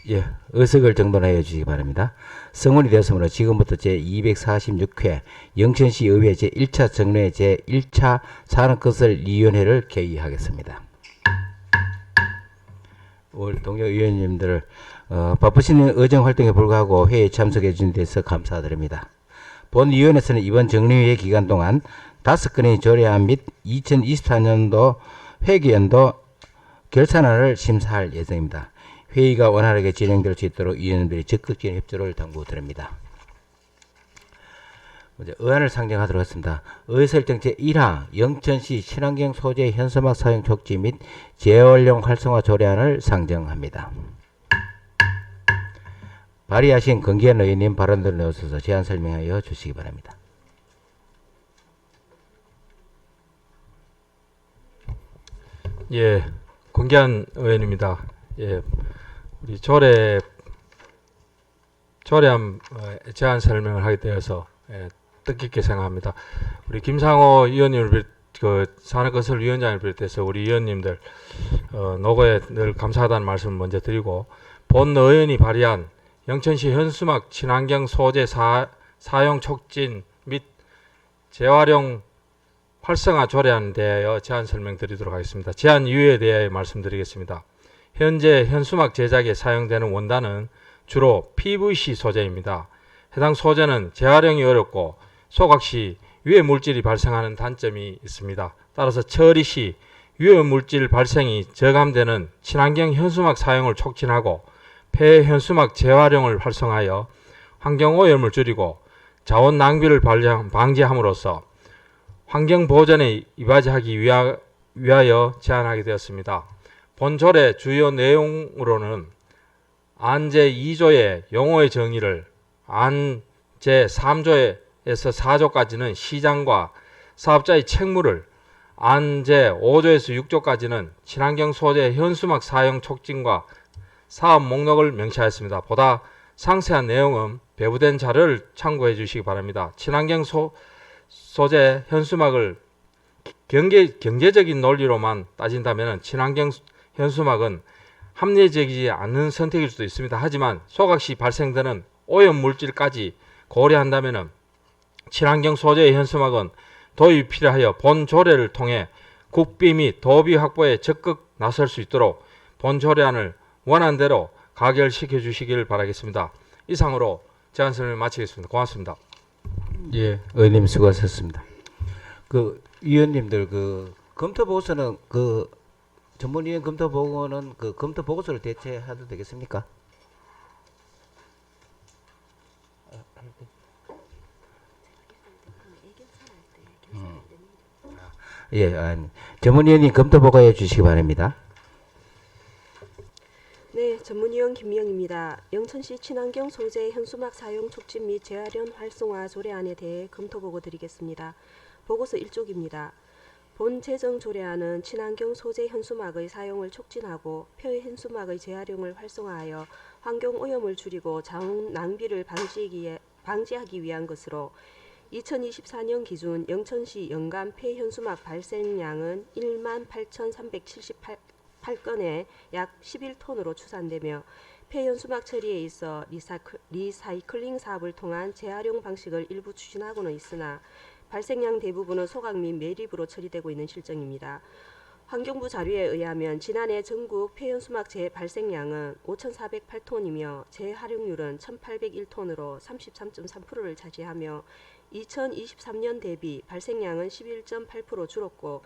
예, 의석을 정돈하여 주시기 바랍니다. 성원이 되었으므로 지금부터 제246회 영천시 의회 제1차 정례 제1차 산업건설위원회를 개의하겠습니다. 오늘 동료 의원님들 바쁘신 의정활동에 불구하고 회의에 참석해 주신 데서 감사드립니다. 본위원회에서는 이번 정례회 기간 동안 5건의 조례안 및 2024년도 회계연도 결산안을 심사할 예정입니다. 회의가 원활하게 진행될 수 있도록 위원님들이 적극적인 협조를 당부드립니다. 먼저 의안을 상정하도록 하겠습니다. 의설정 제1화 영천시 친환경 소재 현수막 사용 촉진 및 재활용 활성화 조례안을 상정합니다. 발의하신 권기현 의원님 발언들을 넣어서 제안 설명하여 주시기 바랍니다. 예, 권기한 의원입니다. 예, 우리 조례안 제안 설명을 하게 되어서 뜻깊게 생각합니다. 우리 김상호 의원님을 산업건설위원장을 비롯해서 우리 의원님들 노고에 늘 감사하다는 말씀을 먼저 드리고, 본 의원이 발의한 영천시 현수막 친환경 소재 사용 촉진 및 재활용 활성화 조례안에 대하여 제안 설명드리도록 하겠습니다. 제안 이유에 대해 말씀드리겠습니다. 현재 현수막 제작에 사용되는 원단은 주로 PVC 소재입니다. 해당 소재는 재활용이 어렵고 소각 시 유해 물질이 발생하는 단점이 있습니다. 따라서 처리 시 유해 물질 발생이 저감되는 친환경 현수막 사용을 촉진하고 폐 현수막 재활용을 활성화하여 환경 오염을 줄이고 자원 낭비를 방지함으로써 환경 보전에 이바지하기 위하여 제안하게 되었습니다. 본 조례 주요 내용으로는 안 제2조의 용어의 정의를 안 제3조에서 4조까지는 시장과 사업자의 책무를, 안 제5조에서 6조까지는 친환경 소재 현수막 사용 촉진과 사업 목록을 명시하였습니다. 보다 상세한 내용은 배부된 자료를 참고해 주시기 바랍니다. 친환경 소재 현수막을 경제적인 논리로만 따진다면 친환경 현수막은 합리적이지 않은 선택일 수도 있습니다. 하지만 소각 시 발생되는 오염 물질까지 고려한다면 친환경 소재의 현수막은 도입이 필요하여 본 조례를 통해 국비 및 도비 확보에 적극 나설 수 있도록 본 조례안을 원안대로 가결시켜 주시길 바라겠습니다. 이상으로 제안 설명 마치겠습니다. 고맙습니다. 예, 의원님 수고하셨습니다. 위원님들 검토 보고서는 전문위원 검토 보고는 검토 보고서를 대체해도 되겠습니까? 예, 전문위원님 검토 보고해 주시기 바랍니다. 네, 전문위원 김미영입니다. 영천시 친환경 소재 현수막 사용 촉진 및 재활용 활성화 조례안에 대해 검토 보고 드리겠습니다. 보고서 1쪽입니다. 본 제정 조례안은 친환경 소재 현수막의 사용을 촉진하고 표 현수막의 재활용을 활성화하여 환경 오염을 줄이고 자원 낭비를 방지하기 위한 것으로 2024년 기준 영천시 연간 폐 현수막 발생량은 18,378건에 약 11톤으로 추산되며 폐 현수막 처리에 있어 리사이클링 사업을 통한 재활용 방식을 일부 추진하고는 있으나 발생량 대부분은 소각 및 매립으로 처리되고 있는 실정입니다. 환경부 자료에 의하면 지난해 전국 폐현수막 재발생량은 5,408톤이며 재활용률은 1,801톤으로 33.3%를 차지하며 2023년 대비 발생량은 11.8% 줄었고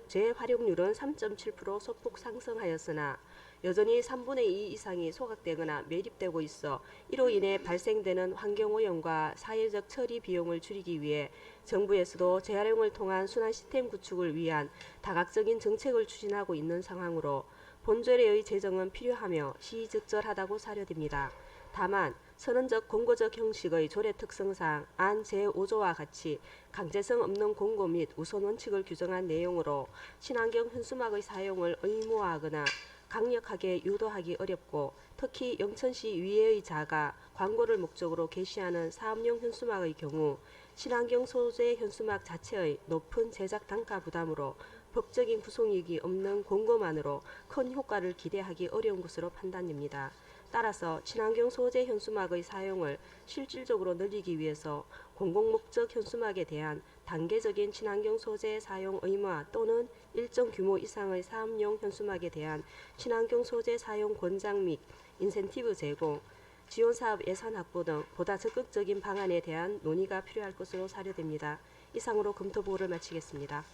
재활용률은 3.7% 소폭 상승하였으나 여전히 3분의 2 이상이 소각되거나 매립되고 있어 이로 인해 발생되는 환경오염과 사회적 처리 비용을 줄이기 위해 정부에서도 재활용을 통한 순환 시스템 구축을 위한 다각적인 정책을 추진하고 있는 상황으로 본조례의 제정은 필요하며 시의적절하다고 사료됩니다. 다만 선언적 공고적 형식의 조례 특성상 안 제5조와 같이 강제성 없는 공고 및 우선 원칙을 규정한 내용으로 친환경 현수막의 사용을 의무화하거나 강력하게 유도하기 어렵고 특히 영천시 위에의 자가 광고를 목적으로 게시하는 사업용 현수막의 경우 친환경 소재 현수막 자체의 높은 제작 단가 부담으로 법적인 구속력이 없는 공고만으로 큰 효과를 기대하기 어려운 것으로 판단됩니다. 따라서 친환경 소재 현수막의 사용을 실질적으로 늘리기 위해서 공공목적 현수막에 대한 단계적인 친환경 소재 사용 의무화 또는 일정 규모 이상의 사업용 현수막에 대한 친환경 소재 사용 권장 및 인센티브 제공, 지원 사업 예산 확보 등 보다 적극적인 방안에 대한 논의가 필요할 것으로 사료됩니다. 이상으로 검토 보고를 마치겠습니다.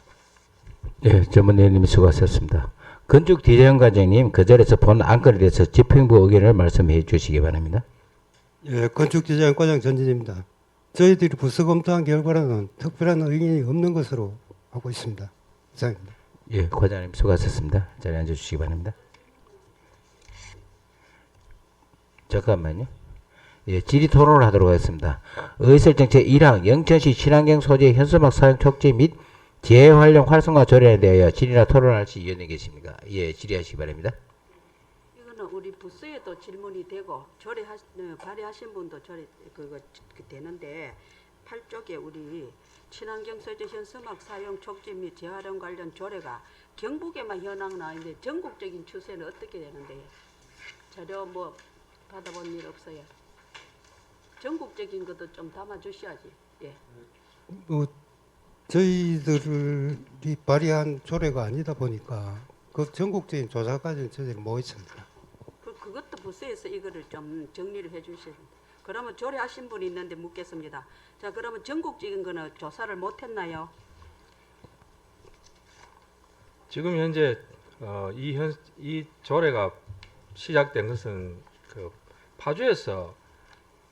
예, 전문위원님 수고하셨습니다. 건축 디자인 과장님 그 자리에서 본 안건에 대해서 집행부 의견을 말씀해 주시기 바랍니다. 예, 건축디자인과장 전진입니다. 저희들이 부서 검토한 결과로는 특별한 의견이 없는 것으로 하고 있습니다. 이상입니다. 예, 과장님 수고하셨습니다. 자리에 앉아 주시기 바랍니다. 잠깐만요. 예, 질의 토론을 하도록 하겠습니다. 의설정책 1항 영천시 친환경 소재 현수막 사용 촉진 및 재활용 활성화 조례에 대하여 질의나 토론할 시 위원님 계십니까? 예, 질의하시기 바랍니다. 이거는 우리 부서에도 질문이 되고 발의하신 분도 그거 되는데 8쪽에 우리 친환경 소재 현수막 사용 촉진 및 재활용 관련 조례가 경북에만 현황 나와 있는데 전국적인 추세는 어떻게 되는데요? 자료 뭐 받아본 일 없어요? 전국적인 것도 좀 담아주셔야지. 예. 저희들이 발의한 조례가 아니다 보니까 그 전국적인 조사까지는 저희들이 못 있습니다. 그것도 부서에서 이거를 좀 정리를 해주셔야 됩니다. 그러면 조례하신 분이 있는데 묻겠습니다. 자, 그러면 전국적인 거는 조사를 못했나요? 지금 현재 이 조례가 시작된 것은 그 파주에서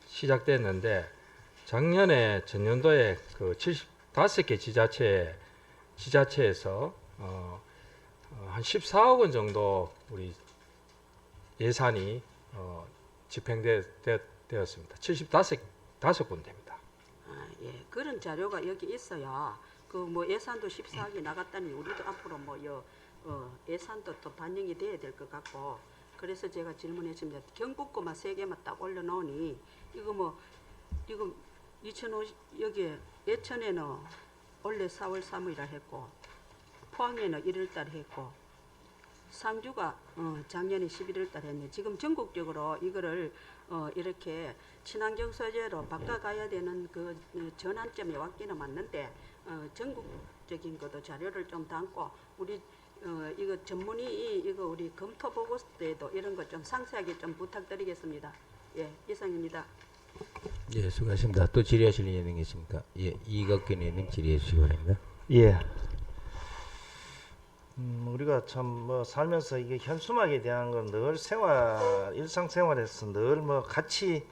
시작됐는데 작년에 전년도에 그 75개 지자체에서 한 14억 원 정도 우리 예산이 집행되었습니다. 75군데입니다. 아, 예. 그런 자료가 여기 있어야 그 뭐 예산도 14억이 나갔다니 우리도 앞으로 예산도 또 반영이 돼야 될 것 같고 그래서 제가 질문했습니다. 경북 거만 3개만 딱 올려놓으니 이거 2050 여기에 예천에는 원래 4월 3일이라 했고 포항에는 1월달 했고 상주가 작년에 11월달 했네. 지금 전국적으로 이거를 이렇게 친환경 소재로 바꿔가야 되는 그 전환점에 왔기는 맞는데 전국적인 것도 자료를 좀 담고 우리 이거 전문의 이거 우리 검토 보고 때도 이런 것 좀 상세하게 좀 부탁드리겠습니다. 예, 이상입니다. 예, 수고하십니다. 또 질의하실 의원님 계십니까? 예, 이덕균 의원님 질의해 주시기 바랍니다. 예. 우리가 참 뭐 살면서 이게 현수막에 대한 건 늘 일상생활에서 늘 뭐 같이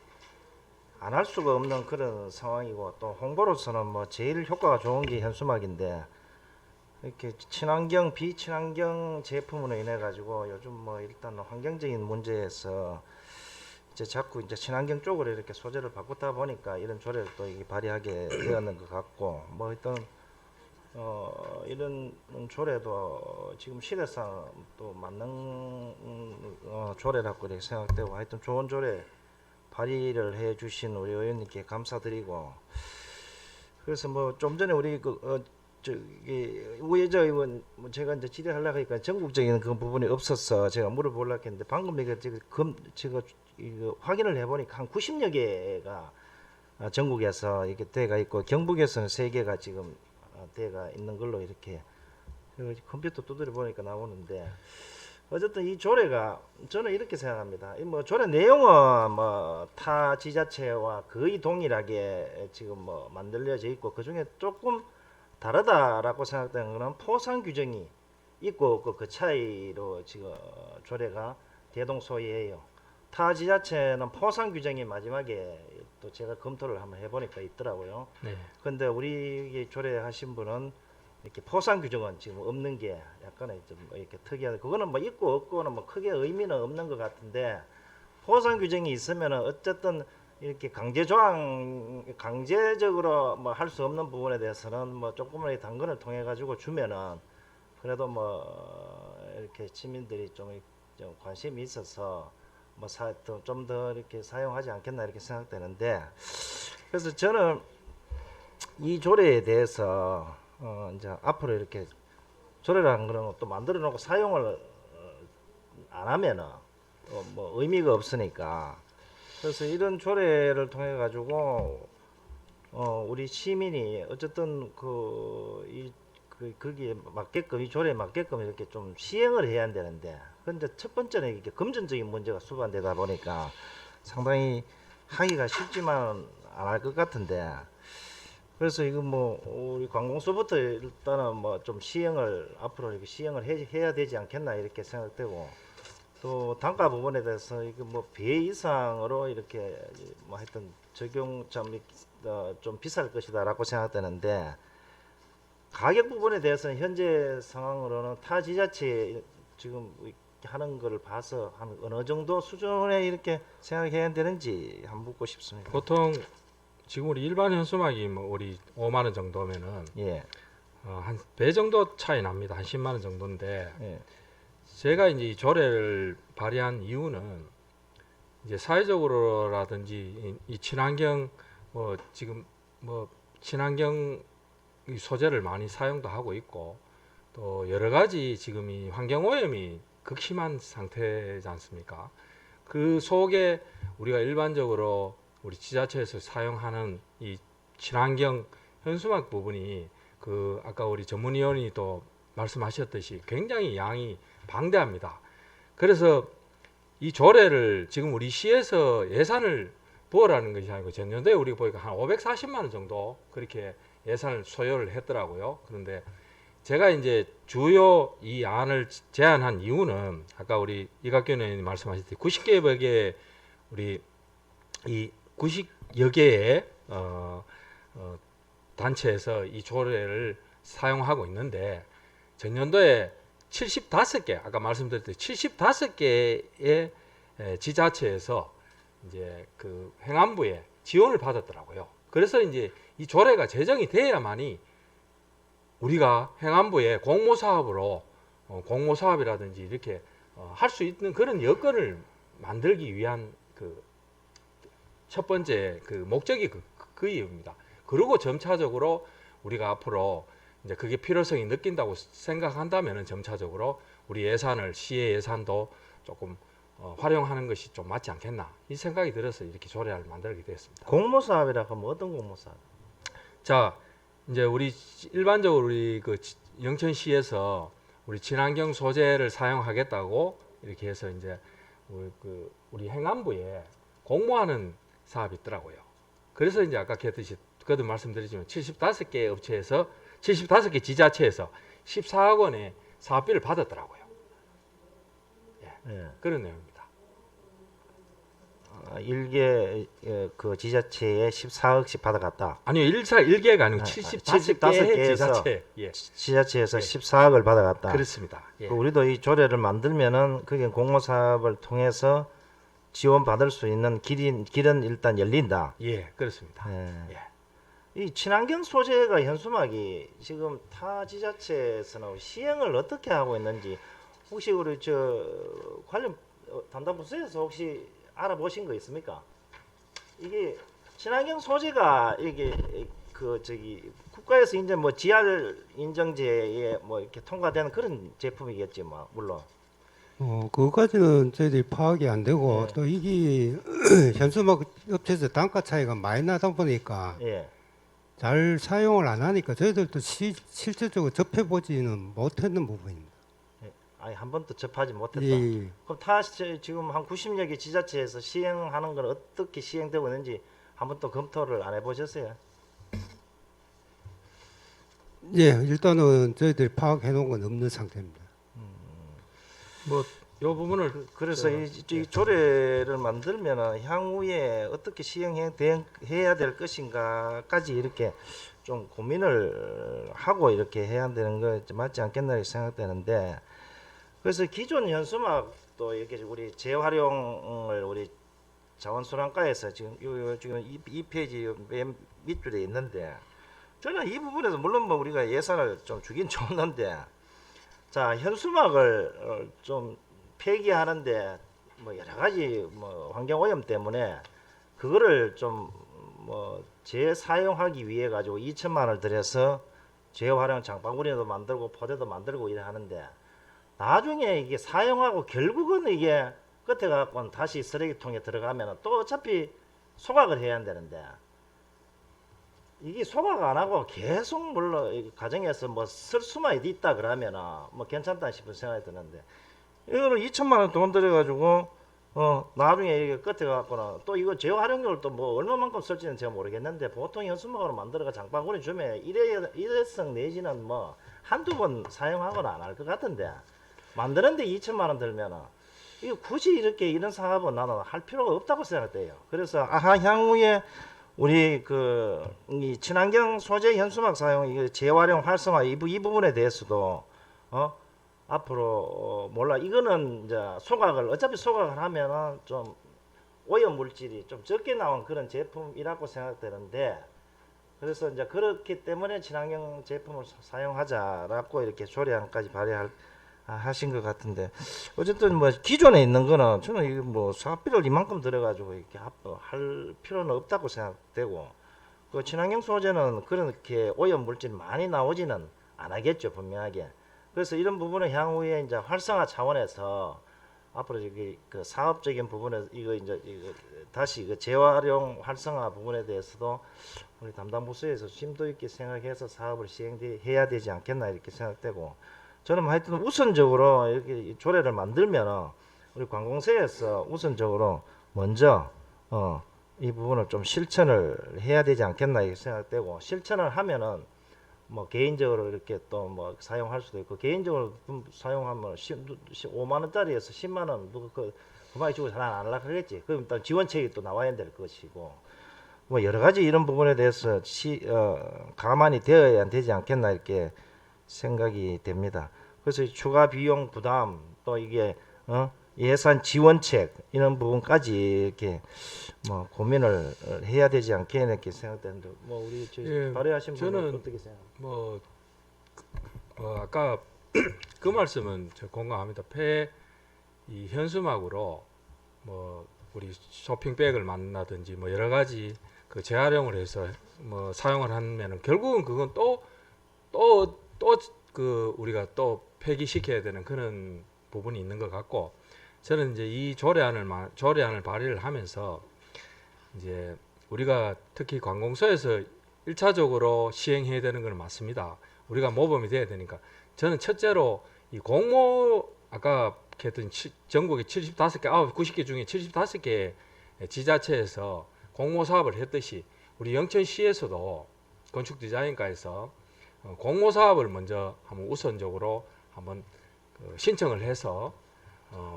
안 할 수가 없는 그런 상황이고 또 홍보로서는 뭐 제일 효과가 좋은 게 현수막인데 이렇게 친환경 비친환경 제품으로 인해 가지고 요즘 뭐 일단 환경적인 문제에서 이제 자꾸 이제 친환경 쪽으로 이렇게 소재를 바꾸다 보니까 이런 조례를 또 이게 발의하게 되었는 것 같고 뭐 일단 이런 조례도 지금 시대상 또 맞는 조례라고 이렇게 생각되고 하여튼 좋은 조례 발의를 해 주신 우리 의원님께 감사드리고 그래서 뭐 좀 전에 우리 우회저 의원 제가 이제 질의하려고 하니까 전국적인 그 부분이 없어서 제가 물어보려고 했는데 방금 이거 제가 이거 확인을 해보니까 한 90여 개가 전국에서 이렇게 대가 있고 경북에서는 3개가 지금 대가 있는 걸로 이렇게 컴퓨터 두드려 보니까 나오는데 어쨌든 이 조례가 저는 이렇게 생각합니다. 이 뭐 조례 내용은 뭐 타 지자체와 거의 동일하게 지금 뭐 만들어져 있고 그 중에 조금 다르다라고 생각되는 것은 포상 규정이 있고 없고 그 차이로 지금 조례가 대동소이해요. 타 지자체는 포상 규정이 마지막에 또 제가 검토를 한번 해보니까 있더라고요. 네. 근데 우리 조례하신 분은 이렇게 포상 규정은 지금 없는 게 약간의 좀 이렇게 특이한 그거는 뭐 있고 없고는 뭐 크게 의미는 없는 것 같은데 포상 규정이 있으면은 어쨌든 이렇게 강제적으로 뭐 할 수 없는 부분에 대해서는 뭐 조금의 당근을 통해 가지고 주면은 그래도 뭐 이렇게 시민들이 좀 관심이 있어서 뭐 좀 더 이렇게 사용하지 않겠나 이렇게 생각되는데 그래서 저는 이 조례에 대해서 이제 앞으로 이렇게 조례라는 거는 또 만들어 놓고 사용을 안 하면은 뭐 의미가 없으니까. 그래서 이런 조례를 통해 가지고 우리 시민이 어쨌든 거기에 맞게끔 이 조례에 맞게끔 이렇게 좀 시행을 해야 되는데, 근데 첫 번째는 이게 금전적인 문제가 수반되다 보니까 상당히 하기가 쉽지만 안 할 것 같은데, 그래서 이거 뭐 우리 관공서부터 일단은 뭐 좀 시행을 앞으로 이렇게 시행을 해야 되지 않겠나 이렇게 생각되고, 또 단가 부분에 대해서 이거 뭐 배 이상으로 이렇게 뭐 하여튼 적용점이 좀 비쌀 것이다라고 생각되는데, 가격 부분에 대해서는 현재 상황으로는 타 지자체 지금 하는 거를 봐서 한 어느 정도 수준에 이렇게 생각해야 되는지 한번 묻고 싶습니다. 보통 지금 우리 일반 현수막이 뭐 우리 5만 원 정도면은 예, 한 배 정도 차이 납니다. 한 10만 원 정도인데, 예, 제가 이제 이 조례를 발의한 이유는 이제 사회적으로라든지 이 친환경 뭐 지금 뭐 친환경 이 소재를 많이 사용도 하고 있고, 또 여러 가지 지금 이 환경 오염이 극심한 상태지 않습니까? 그 속에 우리가 일반적으로 우리 지자체에서 사용하는 이 친환경 현수막 부분이 그 아까 우리 전문위원이 또 말씀하셨듯이 굉장히 양이 방대합니다. 그래서 이 조례를 지금 우리 시에서 예산을 부어라는 것이 아니고 전년도에 우리가 보니까 한 540만 원 정도 그렇게 예산을 소요를 했더라고요. 그런데 제가 이제 주요 이 안을 제안한 이유는 아까 우리 이각균 의원님 말씀하셨듯이 90개 의 우리 이 90여 개의 단체에서 이 조례를 사용하고 있는데, 전년도에 75개 아까 말씀드렸듯이 75개의 지자체에서 이제 그 행안부에 지원을 받았더라고요. 그래서 이제 이 조례가 제정이 돼야만이 우리가 행안부에 공모사업으로 공모사업이라든지 이렇게 할 수 있는 그런 여건을 만들기 위한 그 첫 번째 그 목적이 그 이유입니다. 그리고 점차적으로 우리가 앞으로 이제 그게 필요성이 느낀다고 생각한다면은 점차적으로 우리 예산을 시의 예산도 조금 활용하는 것이 좀 맞지 않겠나 이 생각이 들어서 이렇게 조례를 만들게 되었습니다. 공모사업이라고 하면 어떤 공모사업? 자, 이제 우리 일반적으로 우리 그 영천시에서 우리 친환경 소재를 사용하겠다고 이렇게 해서 이제 우리 행안부에 공모하는 사업이 있더라고요. 그래서 이제 아까 그랬듯이 그도 말씀드리지만 75개 업체에서 75개 지자체에서 14억 원의 사업비를 받았더라고요. 예. 그런 내용입니다. 일개 그 지자체에 14억씩 받아갔다. 아니요, 1개가 아니고 75개 75개에서 지자체. 예. 지자체에서 14억을 받아갔다. 그렇습니다. 예. 그 우리도 이 조례를 만들면은 그게 공모사업을 통해서 지원받을 수 있는 길은 일단 열린다. 예, 그렇습니다. 예. 예. 이 친환경 소재가 현수막이 지금 타 지자체에서는 시행을 어떻게 하고 있는지 혹시 우리 저 관련 담당 부서에서 혹시 알아보신 거 있습니까? 이게 친환경 소재가 이게 그 저기 국가에서 이제 뭐 GR 인증제에 뭐 이렇게 통과되는 그런 제품이겠지 뭐 물론. 그것까지는 저희들이 파악이 안 되고 네. 또 이게 현수막 업체에서 단가 차이가 많이 나다 보니까 예. 잘 사용을 안 하니까 저희들도 실질적으로 접해보지는 못했는 부분입니다. 아니 한 번도 접하지 못했다. 예. 그럼 지금 한 90여 개 지자체에서 시행하는 건 어떻게 시행되고 있는지 한번 또 검토를 안 해보셨어요? 예, 일단은 저희들이 파악해 놓은 건 없는 상태입니다. 뭐 요 부분을 그래서 이 조례를 만들면은 향후에 어떻게 시행해야 될 것인가까지 이렇게 좀 고민을 하고 이렇게 해야 되는 거 맞지 않겠나 이렇게 생각되는데, 그래서 기존 현수막도 이렇게 우리 재활용을 우리 자원순환과에서 지금 이 페이지 맨 밑줄에 있는데, 저는 이 부분에서 물론 뭐 우리가 예산을 좀 주긴 좋는데, 자 현수막을 좀 폐기하는데 뭐 여러 가지 뭐 환경 오염 때문에 그거를 좀 뭐 재사용하기 위해 가지고 2천만 원을 들여서 재활용 장바구니도 만들고 포대도 만들고 이래 하는데, 나중에 이게 사용하고 결국은 이게 끝에 갖고는 다시 쓰레기통에 들어가면 또 어차피 소각을 해야 한다는데 이게 소각 안 하고 계속 물론 이 가정에서 뭐 쓸 수만 있다 그러면은 뭐 괜찮다 싶은 생각이 드는데 이거를 2천만 원 돈 들여가지고 나중에 이게 끝에 갖고는 또 이거 재활용률 또 뭐 얼마만큼 쓸지는 제가 모르겠는데 보통 현수막으로 만들어가 장바구니 주면 일회성 내지는 뭐 한두 번 사용하거나 안 할 것 같은데 만드는데 2천만 원 들면은 이거 굳이 이렇게 이런 사업은 나는 할 필요가 없다고 생각돼요. 그래서 향후에 우리 이 친환경 소재 현수막 사용 이거 재활용 활성화 이 부분에 대해서도 앞으로 몰라 이거는 이제 소각을 어차피 소각을 하면은 좀 오염 물질이 좀 적게 나온 그런 제품이라고 생각되는데 그래서 이제 그렇기 때문에 친환경 제품을 사용하자라고 이렇게 조례안까지 하신 것 같은데 어쨌든 뭐 기존에 있는 거는 저는 이거 뭐 사업비를 이만큼 들어가지고 이렇게 할 필요는 없다고 생각되고 그 친환경 소재는 그렇게 오염 물질 많이 나오지는 않겠죠 분명하게. 그래서 이런 부분은 향후에 이제 활성화 차원에서 앞으로 저기 그 사업적인 부분에 이거 다시 그 재활용 활성화 부분에 대해서도 우리 담당 부서에서 심도 있게 생각해서 사업을 시행해야 되지 않겠나 이렇게 생각되고 저는 하여튼 우선적으로 이렇게 조례를 만들면은 우리 관공서에서 우선적으로 먼저 이 부분을 좀 실천을 해야 되지 않겠나 이렇게 생각되고 실천을 하면은 뭐 개인적으로 이렇게 또 뭐 사용할 수도 있고 개인적으로 사용하면 5만 원짜리에서 10만 원 누가 그만이 주고 잘 안 하려고 하겠지. 그럼 일단 지원책이 또 나와야 될 것이고 뭐 여러 가지 이런 부분에 대해서 가만히 되어야 되지 않겠나 이렇게 생각이 됩니다. 그래서 추가 비용 부담 또 이게 예산 지원책 이런 부분까지 이렇게 뭐 고민을 해야 되지 않겠나 이렇게 생각되는데 뭐 우리 발의하신 분은 어떻게 생각합니까? 뭐 아까 그 말씀은 저 공감합니다. 이 현수막으로 뭐 우리 쇼핑백을 만든다든지 뭐 여러 가지 그 재활용을 해서 뭐 사용을 하면은 결국은 그건 또 그 우리가 또 폐기시켜야 되는 그런 부분이 있는 것 같고 저는 이제 이 조례안을 발의를 하면서 이제 우리가 특히 관공서에서 1차적으로 시행해야 되는 건 맞습니다. 우리가 모범이 돼야 되니까 저는 첫째로 이 공모 아까 했던 전국에 75개, 90개 중에 75개 지자체에서 공모 사업을 했듯이 우리 영천시에서도 건축 디자인과에서 공모 사업을 먼저 한번 우선적으로 한번 신청을 해서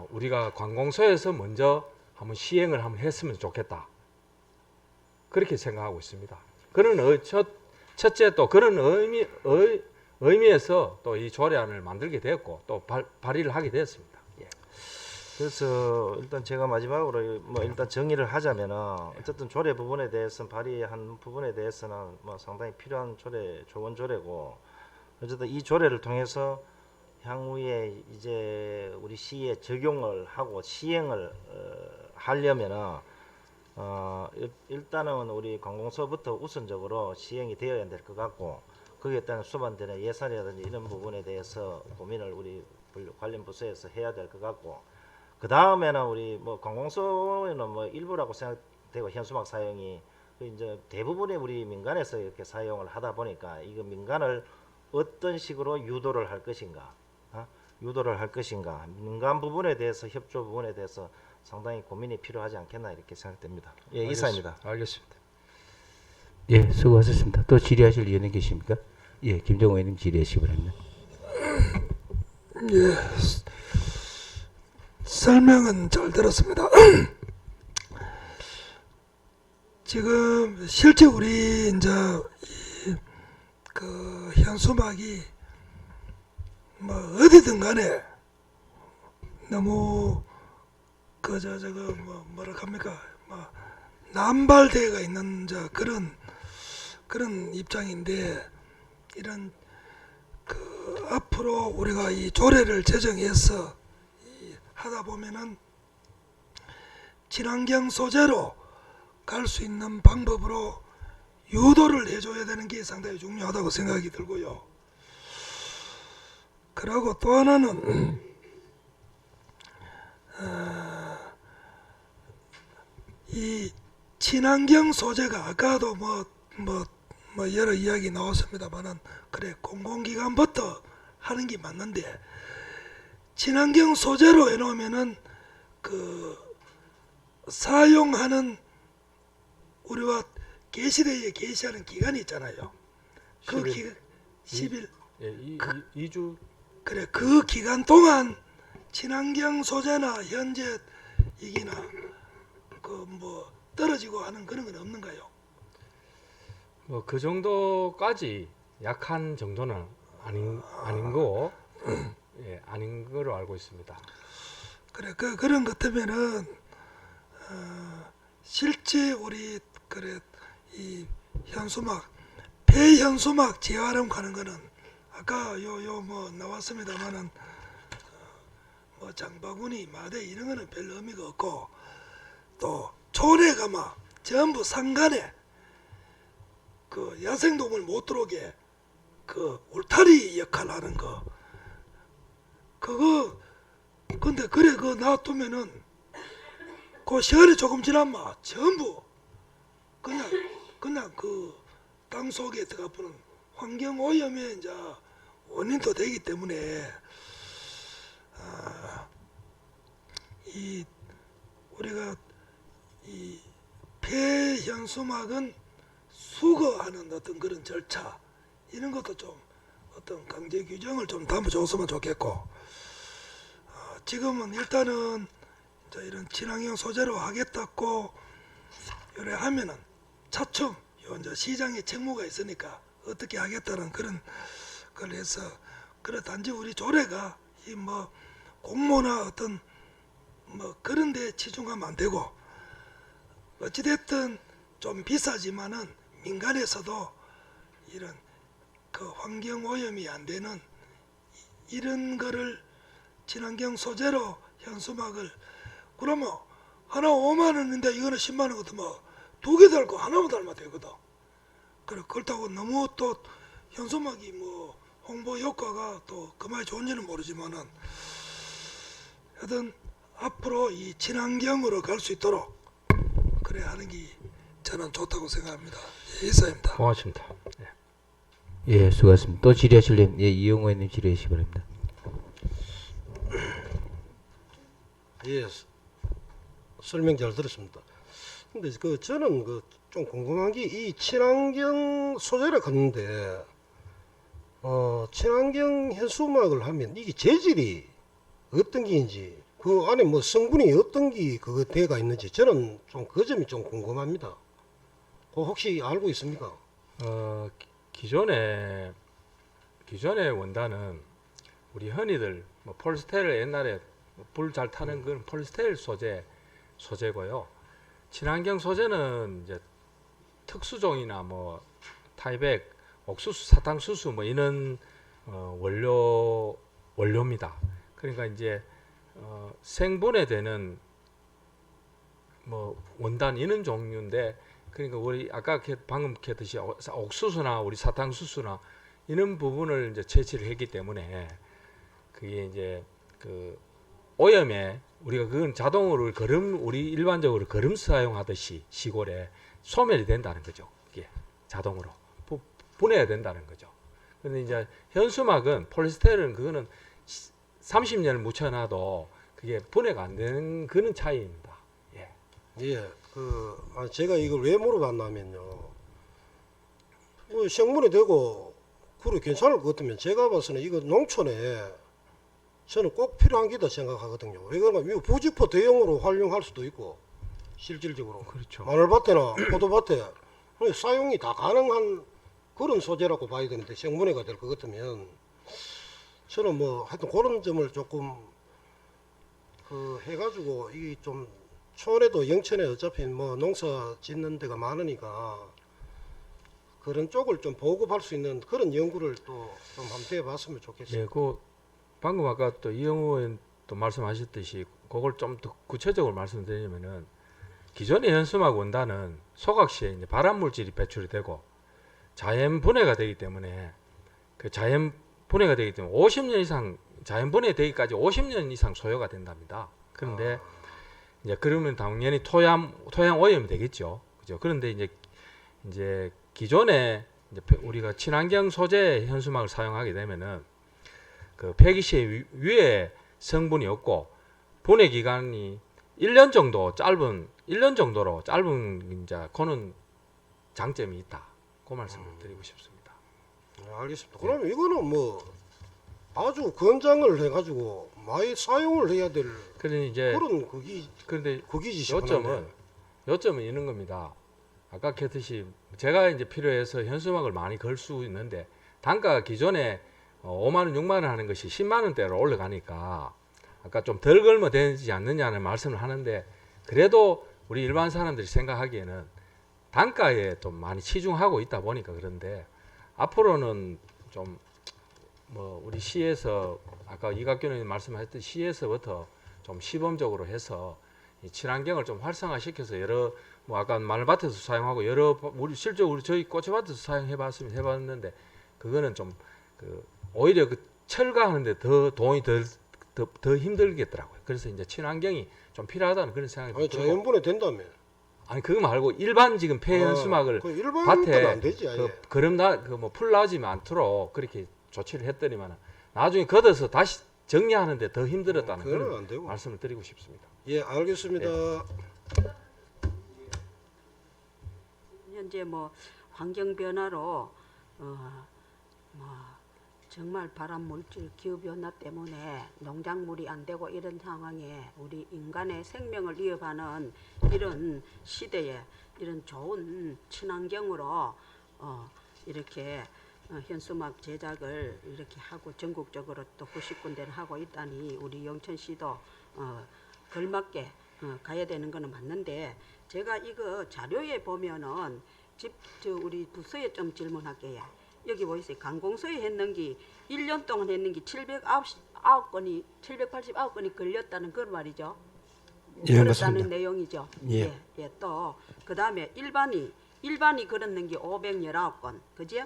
우리가 관공서에서 먼저 한번 시행을 한번 했으면 좋겠다. 그렇게 생각하고 있습니다. 그런 첫째 또 그런 의미에서 또 이 조례안을 만들게 되었고 또 발의를 하게 되었습니다. 예. 그래서 일단 제가 마지막으로 뭐 일단 정의를 하자면은 어쨌든 조례 부분에 대해서는 발의한 부분에 대해서는 뭐 상당히 필요한 좋은 조례고 어쨌든 이 조례를 통해서 향후에 이제 우리 시에 적용을 하고 시행을 하려면은 일단은 우리 관공서부터 우선적으로 시행이 되어야 될 것 같고 거기에 따른 수반되는 예산이라든지 이런 부분에 대해서 고민을 우리 관련 부서에서 해야 될 것 같고 그 다음에는 우리 뭐 관공서는 뭐 일부라고 생각되고 현수막 사용이 이제 대부분의 우리 민간에서 이렇게 사용을 하다 보니까 이거 민간을 어떤 식으로 유도를 할 것인가, 민간 부분에 대해서 협조 부분에 대해서 상당히 고민이 필요하지 않겠나 이렇게 생각됩니다. 예, 이사입니다. 알겠습니다. 예, 수고하셨습니다. 또 질의하실 의원님 계십니까? 예, 김정호 의원님 질의하시기 바랍니다. 예, 설명은 잘 들었습니다. 지금 실제 우리 이제 그 현수막이 뭐 어디든 간에 너무 뭐라 합니까? 뭐 남발되어 있는 그런 입장인데 이런 그 앞으로 우리가 이 조례를 제정해서 하다 보면은 친환경 소재로 갈 수 있는 방법으로 유도를 해줘야 되는 게 상당히 중요하다고 생각이 들고요. 그리고 또 하나는 친환경 소재가 아까도 뭐 여러 이야기 나왔습니다만은 그래 공공기관부터 하는 게 맞는데 친환경 소재로 해놓으면은 그 사용하는 우리와 게시대에 게시하는 기간이 있잖아요. 그 10일. 기간 10일 예, 2주 그래 그 기간 동안 친환경 소재나 현재 이기나 그 뭐 떨어지고 하는 그런 건 없는가요? 뭐 그 정도까지 약한 정도는 아닌 거 예, 아닌 거로 알고 있습니다. 그래 그런 것 때문에는 실제 우리 그래 이 현수막 폐현수막 재활용하는 거는 아까 요 뭐 나왔습니다만은 뭐 장바구니 마대 이런 거는 별 의미가 없고 또 촌에가마 전부 상간에 그 야생동물 못 들어오게 그 울타리 역할 하는 거 그거 근데 그래 그거 놔두면은 그 시간이 조금 지나면 전부 그냥 그 땅 속에 들어가보는 환경 오염의 이제 원인도 되기 때문에 이 우리가 이 폐현수막은 수거하는 어떤 그런 절차 이런 것도 좀 어떤 강제 규정을 좀 담아줬으면 좋겠고 지금은 일단은 이제 이런 친환경 소재로 하겠다고 요래 하면은 차츰 요 이제 시장에 책무가 있으니까 어떻게 하겠다는 그런 걸 해서 그래 단지 우리 조례가 이 뭐 공모나 어떤 뭐 그런 데 치중하면 안 되고 어찌됐든 좀 비싸지만은 민간에서도 이런 그 환경 오염이 안 되는 이런 거를 친환경 소재로 현수막을 그러면 하나 5만 원인데 이거는 10만 원 같으면 두 개 달고 하나만 달면 되거든. 그래 그렇다고 너무 또 현수막이 뭐 홍보 효과가 또 그만이 좋은지는 모르지만은 하여튼 앞으로 이 친환경으로 갈 수 있도록 그래 하는 게 저는 좋다고 생각합니다. 예, 이사입니다. 고맙습니다. 예. 예, 수고하셨습니다. 또 질의하실 분, 예, 이용호 의원님 질의하시기 바랍니다. 예, 설명 잘 들었습니다. 근데 그 저는 그 좀 궁금한 게 이 친환경 소재를 갖는데 친환경 현수막을 하면 이게 재질이 어떤 게인지 그 안에 뭐 성분이 어떤 게 그거 돼가 있는지 저는 좀 그 점이 좀 궁금합니다. 그 혹시 알고 있습니까? 기존의 원단은 우리 흔히들 뭐 폴스테를 옛날에 불 잘 타는 건 폴스테일 소재고요. 친환경 소재는 이제 특수종이나 뭐 타이백, 옥수수, 사탕수수 뭐 이런 원료입니다. 그러니까 이제 생분해되는 뭐 원단 이런 종류인데 그러니까 우리 아까 방금 했듯이 옥수수나 우리 사탕수수나 이런 부분을 이제 채취를 했기 때문에 그게 이제 그 오염에 우리가 그건 자동으로 우리 일반적으로 거름 사용하듯이 시골에 소멸이 된다는 거죠. 이게 자동으로 분해야 된다는 거죠. 근데 이제 현수막은 폴리스테르는 그거는 30년을 묻혀놔도 그게 분해가 안 되는 그런 차이입니다. 예. 예, 제가 이걸 왜 물어봤냐면요. 생분해 되고 그래 괜찮을 것 같으면 제가 봐서는 이거 농촌에 저는 꼭 필요한 게다 생각하거든요. 왜 그런가? 이거 부직포 대용으로 활용할 수도 있고 실질적으로 그렇죠. 마늘밭에나 포도밭에 사용이 다 가능한 그런 소재라고 봐야 되는데 생분해가 될 것 같으면 저는 뭐 하여튼 그런 점을 조금 해가지고 이 좀 촌에도 영천에 어차피 뭐 농사 짓는 데가 많으니까 그런 쪽을 좀 보급할 수 있는 그런 연구를 또 좀 한번 해봤으면 좋겠습니다. 예, 방금 아까 또 이영호 의원 또 말씀하셨듯이 그걸 좀 더 구체적으로 말씀드리면은 기존의 현수막 원단은 소각 시에 이제 발암 물질이 배출이 되고 자연 분해가 되기 때문에 그 자연 분해가 되기 때문에 50년 이상 자연 분해되기까지 50년 이상 소요가 된답니다. 그런데 이제 그러면 당연히 토양 오염이 되겠죠. 현수막이죠. 그런데 이제 기존에 이제 우리가 친환경 소재 현수막을 사용하게 되면은 그 폐기시 위에 성분이 없고 분해 기간이 1년 정도로 짧은 이제 그는 장점이 있다. 그 말씀을 드리고 싶습니다. 알겠습니다. 그러면 이거는 뭐 아주 권장을 해가지고 많이 사용을 해야 될 그런데 이제 그런 그런데 거기지 요점은 있는 겁니다. 아까 그랬듯이 제가 이제 필요해서 현수막을 많이 걸 수 있는데 단가가 기존에 5만 원, 6만 원 하는 것이 10만 원대로 올라가니까 아까 좀 덜 걸면 되지 않느냐는 말씀을 하는데 그래도 우리 일반 사람들이 생각하기에는 단가에 좀 많이 치중하고 있다 보니까 그런데 앞으로는 좀 뭐 우리 시에서 아까 이각균 의원 말씀하셨듯이 시에서부터 좀 시범적으로 해서 이 친환경을 좀 활성화시켜서 여러 뭐 아까 마늘밭에서 사용하고 여러 우리 실제로 저희 고추밭에서 해봤는데 그거는 좀 그 오히려 그 철거하는데 더 돈이 더 힘들겠더라고요. 그래서 이제 친환경이 좀 필요하다는 그런 생각이 아니 들고 자연분해 된다며. 아니 그거 말고 일반 지금 폐현수막을 그 일반 밭에 건 안 되지 아예. 그뭐 풀 나지면 않도록 그렇게 조치를 했더니만 나중에 걷어서 다시 정리하는데 더 힘들었다는 그건 그런 안 되고. 말씀을 드리고 싶습니다. 예, 알겠습니다. 현재 뭐 환경 변화로 뭐 정말 발암 물질 기후 변화 때문에 농작물이 안 되고 이런 상황에 우리 인간의 생명을 위협하는 이런 시대에 이런 좋은 친환경으로 이렇게 현수막 제작을 이렇게 하고 전국적으로 또 90군데를 하고 있다니 우리 영천시도 걸맞게 가야 되는 거는 맞는데 제가 이거 자료에 보면은 우리 부서에 좀 질문할게요. 여기 보이세요. 관공서에 했는 게 1년 동안 했는 게 789건이 걸렸다는 그런 말이죠. 예, 걸렸다는 맞습니다. 내용이죠. 예. 또 그다음에 일반이 걸었는 게 519건. 그죠?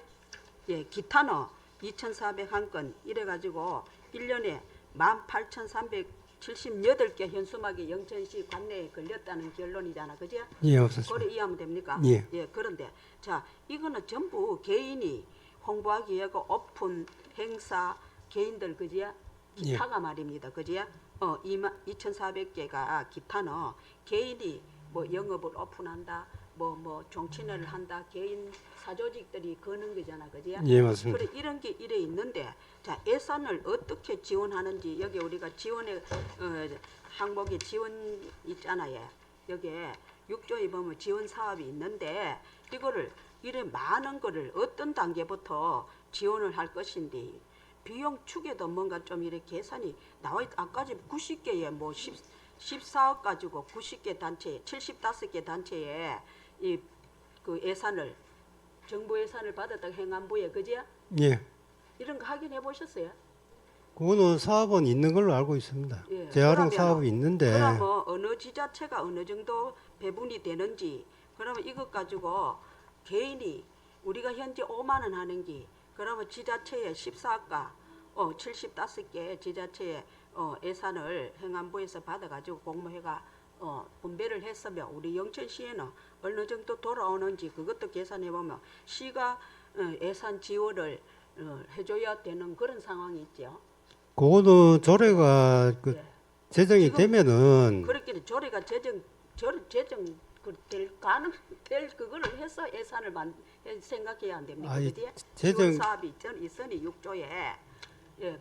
예, 기타는 2,401건 이래 가지고 1년에 18,378개 현수막이 영천시 관내에 걸렸다는 결론이잖아. 그죠? 예, 없었습니다. 그걸 이해하면 됩니까? 예. 그런데 자, 이거는 전부 개인이 홍보하기 위해 오픈 행사 개인들 그지야? 기타가 말입니다. 그지야? 2,400개가 기타는 개인이 뭐 영업을 오픈한다. 뭐 종친회를 한다. 개인 사조직들이 거는 거잖아. 그지야? 예, 맞습니다. 그래 이런 게 이래 있는데 자, 예산을 어떻게 지원하는지 여기 우리가 지원의 항목에 지원 있잖아요. 여기에 6조에 보면 지원 사업이 있는데 이거를 이래 많은 거를 어떤 단계부터 지원을 할 것인지 비용 축에도 뭔가 좀 이렇게 계산이 나와 있. 아까지 90개에 뭐 14억 가지고 90개 단체, 75개 단체에 이 그 예산을 정부 예산을 받았다가 행안부에 그지? 예. 이런 거 확인해 보셨어요? 그거는 사업은 있는 걸로 알고 있습니다. 예, 재활용 그러면- 사업이 있는데 그러면 어느 지자체가 어느 정도 배분이 되는지 그러면 이것 가지고 개인이 우리가 현재 5만 원 하는 게 그러면 지자체에 14가 75개 지자체에 예산을 행안부에서 받아가지고 공모회가 분배를 했으면 우리 영천시에는 어느 정도 돌아오는지 그것도 계산해 보면 시가 예산 지원을 해줘야 되는 그런 상황이 있죠. 그거는 조례가 그 예. 제정이 지금 되면은 그렇게 조례가 될 그거를 해서 예산을 생각해야 안 됩니까? 아니, 그지? 재정- 지원 사업이 있으니 6조에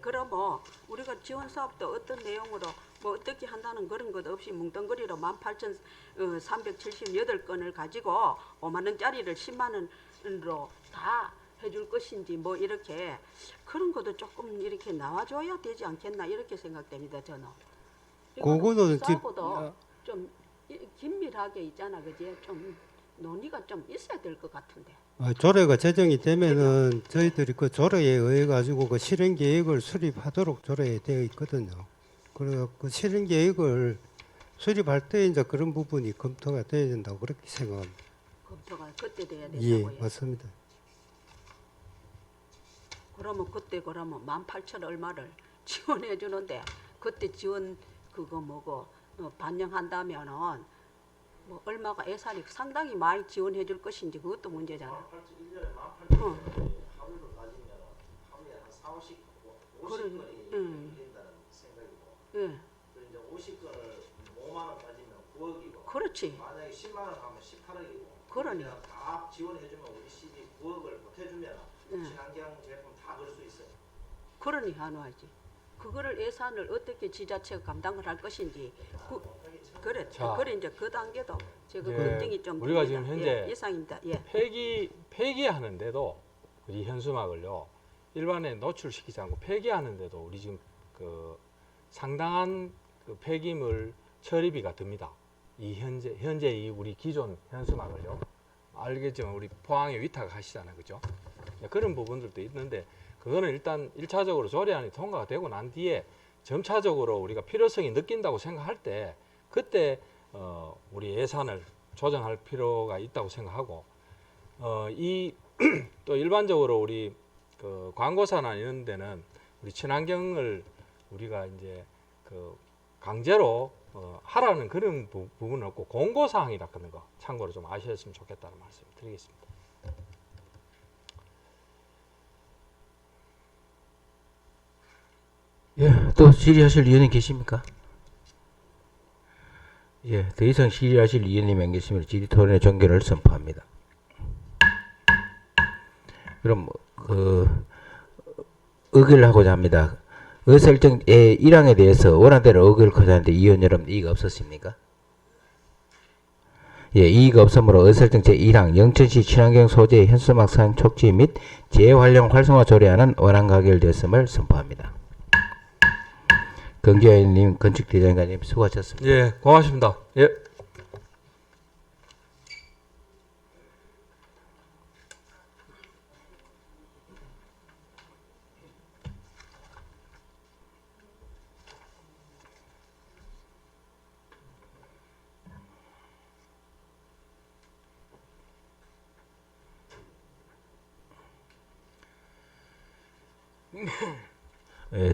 그럼 뭐 우리가 지원 사업도 어떤 내용으로 뭐 어떻게 한다는 그런 것 없이 뭉뚱그리로 18,378건을 가지고 5만 원짜리를 10만 원으로 다 해줄 것인지 뭐 이렇게 그런 것도 조금 이렇게 나와줘야 되지 않겠나 이렇게 생각됩니다. 저는. 그거는 사고도 좀 긴밀하게 있잖아, 그지? 좀 논의가 좀 있어야 될 것 같은데. 조례가 제정이 되면은 저희들이 그 조례에 의해 가지고 그 실행 계획을 수립하도록 조례에 되어 있거든요. 그래서 그 실행 계획을 수립할 때 이제 그런 부분이 검토가 돼야 된다고 그렇게 생각합니다. 검토가 그때 돼야 예, 된다고요. 맞습니다. 그러면 18,000 얼마를 지원해 주는데 그때 지원 그거 뭐고 반영한다면은 뭐 얼마가 예산이 상당히 많이 지원해 줄 것인지 그것도 문제잖아. 어. 그래, 예. 그렇지. 만약에 10만 원 하면 18억이고. 그러니. 다 지원해주면 우리 시기 9억을 보태주면 친환경 제품 다 걸 수 있어요. 그러니 하노하지. 그거를 예산을 어떻게 지자체가 감당을 할 것인지 그래. 자. 그래 이제 그 단계도 제가 예, 걱정이 좀 우리가 됩니다. 지금 현재 예, 예상입니다. 예. 폐기하는데도 이 현수막을요 일반에 노출시키지 않고 폐기하는데도 우리 지금 그 상당한 그 폐기물 처리비가 듭니다. 이 현재 이 우리 기존 현수막을요 알겠지만 우리 포항에 위탁하시잖아요, 그죠? 그런 부분들도 있는데 그거는 일단 1차적으로 조례안이 통과가 되고 난 뒤에 점차적으로 우리가 필요성이 느낀다고 생각할 때 그때 우리 예산을 조정할 필요가 있다고 생각하고 이 또 일반적으로 우리 그 광고사나 이런 데는 우리 친환경을 우리가 이제 그 강제로 하라는 그런 부분은 없고 공고사항이라 그런 거 참고로 좀 아셨으면 좋겠다는 말씀 드리겠습니다. 예, 또 질의하실 의원님 계십니까? 예, 더 이상 질의하실 의원님이 안 계시면 질의 토론의 종결을 선포합니다. 그럼 의결을 하고자 합니다. 의설정 1항에 대해서 원안대로 의결을 하고자 하는데 의원 여러분 이의가 없었습니까? 예, 이의가 없으므로 의설정 제1항 영천시 친환경 소재의 현수막 사용 촉지 및 재활용 활성화 조례안은 원안 가결되었음을 선포합니다. 경제위원님, 건축대장관님 수고하셨습니다. 예, 고맙습니다. 예.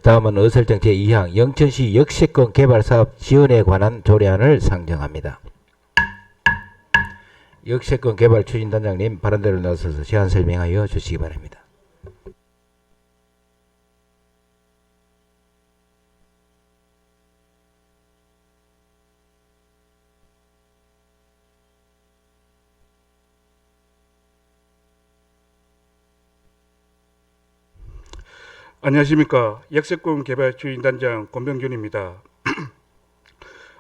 다음은 의설정 제2항 영천시 역세권 개발사업 지원에 관한 조례안을 상정합니다. 역세권 개발 추진단장님 발언대로 나서서 제안 설명하여 주시기 바랍니다. 안녕하십니까. 역세권 개발 추진단장 권병준입니다.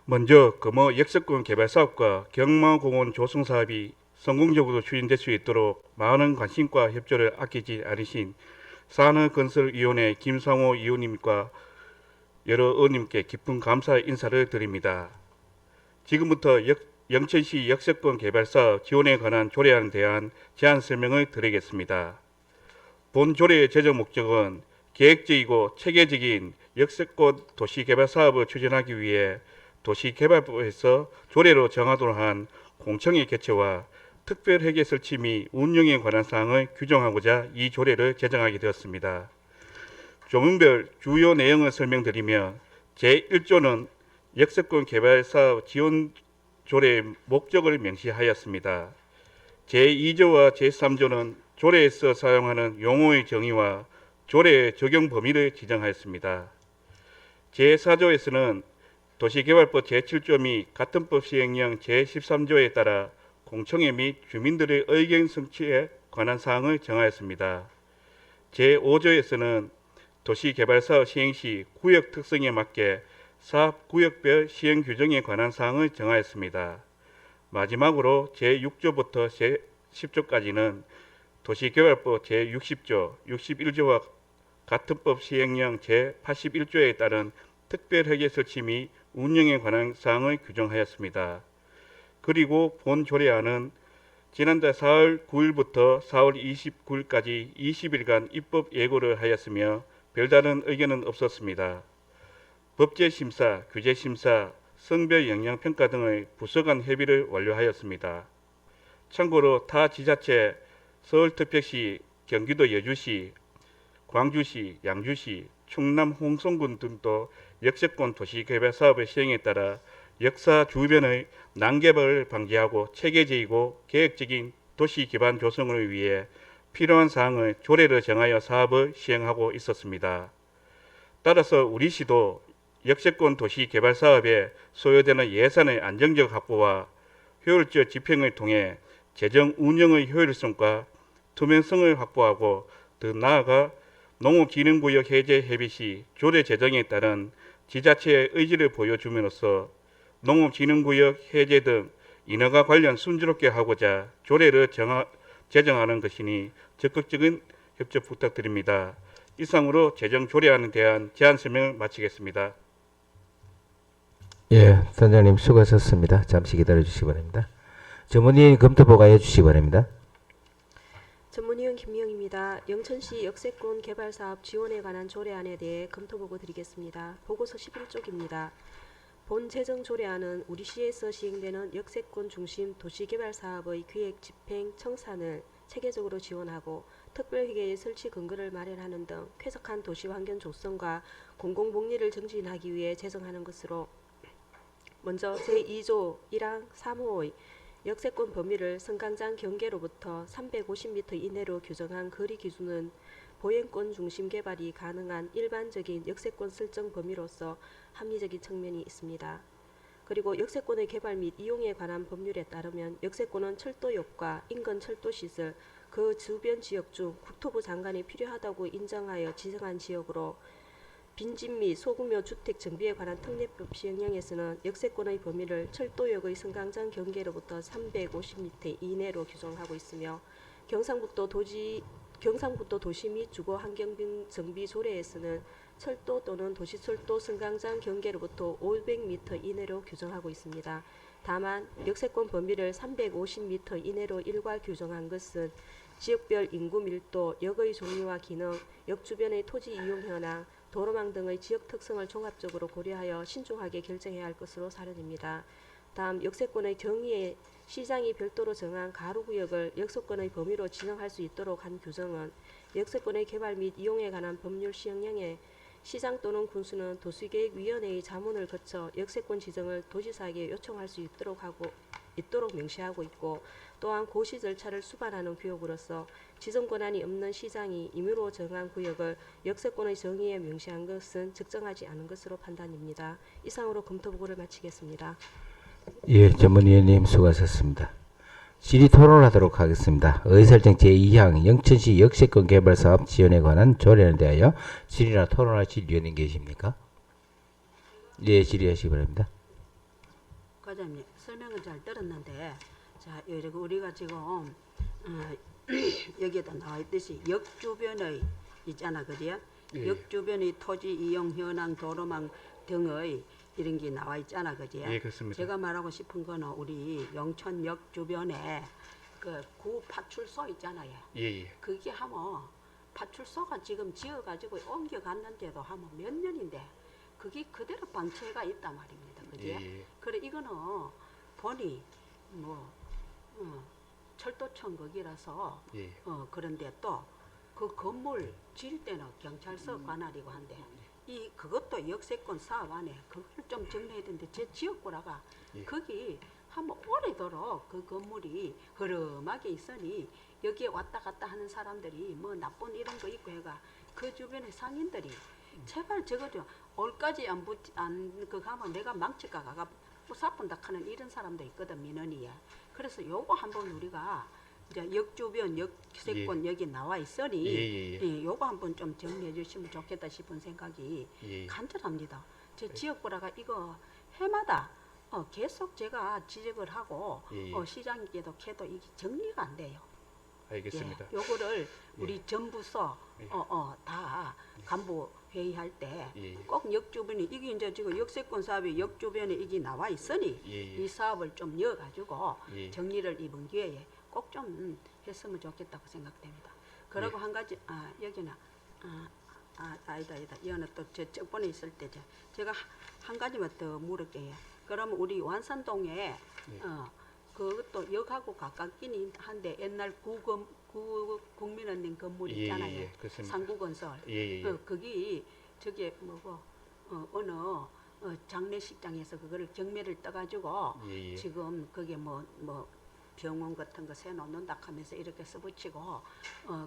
먼저 금호 역세권 개발 사업과 경마공원 조성 사업이 성공적으로 추진될 수 있도록 많은 관심과 협조를 아끼지 않으신 산업건설위원회 김상호 의원님과 여러 의원님께 깊은 감사 인사를 드립니다. 지금부터 영천시 역세권 개발 사업 지원에 관한 조례안에 대한 제안 설명을 드리겠습니다. 본 조례의 제정 목적은 계획적이고 체계적인 역세권 도시개발 사업을 추진하기 위해 도시개발법에서 조례로 정하도록 한 공청회 개최와 특별회계 설치 및 운영에 관한 사항을 규정하고자 이 조례를 제정하게 되었습니다. 조문별 주요 내용을 설명드리면 제1조는 역세권 개발 사업 지원 조례의 목적을 명시하였습니다. 제2조와 제3조는 조례에서 사용하는 용어의 정의와 조례의 적용 범위를 지정하였습니다. 제4조에서는 도시개발법 제7조 및 같은 법 시행령 제13조에 따라 공청회 및 주민들의 의견 성취에 관한 사항을 정하였습니다. 제5조에서는 도시개발사업 시행 시 구역 특성에 맞게 사업구역별 시행 규정에 관한 사항을 정하였습니다. 마지막으로 제6조부터 제10조까지는 도시개발법 제60조, 61조와 같은 법 시행령 제81조에 따른 특별회계 설치 및 운영에 관한 사항을 규정하였습니다. 그리고 본 조례안은 지난달 4월 9일부터 4월 29일까지 20일간 입법 예고를 하였으며 별다른 의견은 없었습니다. 법제심사, 규제심사, 성별 영향평가 등의 부서 간 협의를 완료하였습니다. 참고로 타 지자체 서울특별시, 경기도 여주시, 광주시, 양주시, 충남 홍성군 등도 역세권 도시개발 사업의 시행에 따라 역사 주변의 난개발을 방지하고 체계적이고 계획적인 도시 기반 조성을 위해 필요한 사항을 조례로 정하여 사업을 시행하고 있었습니다. 따라서 우리 시도 역세권 도시 개발 사업에 소요되는 예산의 안정적 확보와 효율적 집행을 통해 재정 운영의 효율성과 투명성을 확보하고 더 나아가 농업진흥구역 해제 협의 시 조례 제정에 따른 지자체의 의지를 보여줌으로써 농업진흥구역 해제 등 인허가 관련 순조롭게 하고자 조례를 제정하는 것이니 적극적인 협조 부탁드립니다. 이상으로 재정 조례안에 대한 제안 설명을 마치겠습니다. 예, 선장님 수고하셨습니다. 잠시 기다려 주시기 바랍니다. 전문위원 검토 보고해 주시기 바랍니다. 전문위원 김미영입니다. 영천시 역세권 개발 사업 지원에 관한 조례안에 대해 검토 보고 드리겠습니다. 보고서 11쪽입니다. 본 재정 조례안은 우리 시에서 시행되는 역세권 중심 도시개발 사업의 기획, 집행, 청산을 체계적으로 지원하고 특별회계의 설치 근거를 마련하는 등 쾌적한 도시 환경 조성과 공공복리를 증진하기 위해 제정하는 것으로 먼저 제2조 1항 3호의 역세권 범위를 성강장 경계로부터 350m 이내로 규정한 거리 기준은 보행권 중심 개발이 가능한 일반적인 역세권 설정 범위로서 합리적인 측면이 있습니다. 그리고 역세권의 개발 및 이용에 관한 법률에 따르면 역세권은 철도역과 인근 철도시설, 그 주변 지역 중 국토부 장관이 필요하다고 인정하여 지정한 지역으로 빈집 및 소규모 주택 정비에 관한 특례법 시행령에서는 역세권의 범위를 철도역의 성강장 경계로부터 350m 이내로 규정하고 있으며 경상북도 도시 및 주거 환경 정비 조례에서는 철도 또는 도시철도 성강장 경계로부터 500m 이내로 규정하고 있습니다. 다만 역세권 범위를 350m 이내로 일괄 규정한 것은 지역별 인구 밀도, 역의 종류와 기능, 역 주변의 토지 이용 현황, 도로망 등의 지역 특성을 종합적으로 고려하여 신중하게 결정해야 할 것으로 사례입니다. 다음 역세권의 정의에 시장이 별도로 정한 가로구역을 역세권의 범위로 지정할 수 있도록 한 규정은 역세권의 개발 및 이용에 관한 법률 시행령에 시장 또는 군수는 도시계획위원회의 자문을 거쳐 역세권 지정을 도지사에게 요청할 수 있도록 명시하고 있고 또한 고시 절차를 수반하는 구역으로서 지정 권한이 없는 시장이 임의로 정한 구역을 역세권의 정의에 명시한 것은 적정하지 않은 것으로 판단입니다. 이상으로 검토 보고를 마치겠습니다. 예, 전문위원님 수고하셨습니다. 질의 토론하도록 하겠습니다. 의설정 제2항 영천시 역세권 개발 사업 지원에 관한 조례에 대하여 질의나 토론하실 위원님 계십니까? 예, 질의하시기 바랍니다. 과장님 설명은 잘 들었는데 자 여기가 우리가 지금 여기에도 나와 있듯이 역 주변의 있잖아 그죠? 역 주변의 토지 이용 현황 도로망 등의 이런 게 나와 있잖아 그죠? 예, 그렇습니다. 제가 말하고 싶은 거는 우리 영천역 주변에 그 구 파출소 있잖아요. 예. 그게 하면 파출소가 지금 지어가지고 옮겨갔는데도 하면 몇 년인데 그게 그대로 방치해가 있단 말입니다. 그죠? 예. 그래 이거는 보니 뭐 철도청 거기라서 예. 그런데 또 그 건물 지을 때는 경찰서 관할이고 한데 이 그것도 역세권 사업 안에 그걸 좀 정리해야 되는데 제 지역구라가 예. 거기 한번 오래도록 그 건물이 흐름하게 있으니 여기에 왔다 갔다 하는 사람들이 뭐 나쁜 이런 거 있고 해가 그 주변의 상인들이 제발 저거 좀 올까지 안 그 가면 내가 망칠까 가가 부사분다 하는 이런 사람도 있거든 민원이야. 그래서 요거 한번 우리가 이제 역 주변 역세권 여기 나와 있으니 예, 요거 한번 좀 정리해 주시면 좋겠다 싶은 생각이 간절합니다. 제 지역구라가 이거 해마다 계속 제가 지적을 하고 시장에게도 캐도 이게 정리가 안 돼요. 알겠습니다. 예, 요거를 우리 전부서 다 간부 회의할 때 꼭 역주변이 이게 이제 지금 역세권 사업이 역주변에 이게 나와 있으니 이 사업을 좀 이어가지고 정리를 이번 기회에 꼭 좀 했으면 좋겠다고 생각됩니다. 그리고 한 가지 여기는 아니다 이거는 또 제 저번에 있을 때 제가 한 가지만 더 물을게요. 그러면 우리 완산동에 그것도 역하고 가깝긴 한데 옛날 국민은행 건물 있잖아요. 그렇습니다. 상구건설. 거기 저기 뭐고 어느 장례식장에서 그거를 경매를 떠가지고 예, 예. 지금 그게 뭐 병원 같은 거 세 놓는다 하면서 이렇게 써붙이고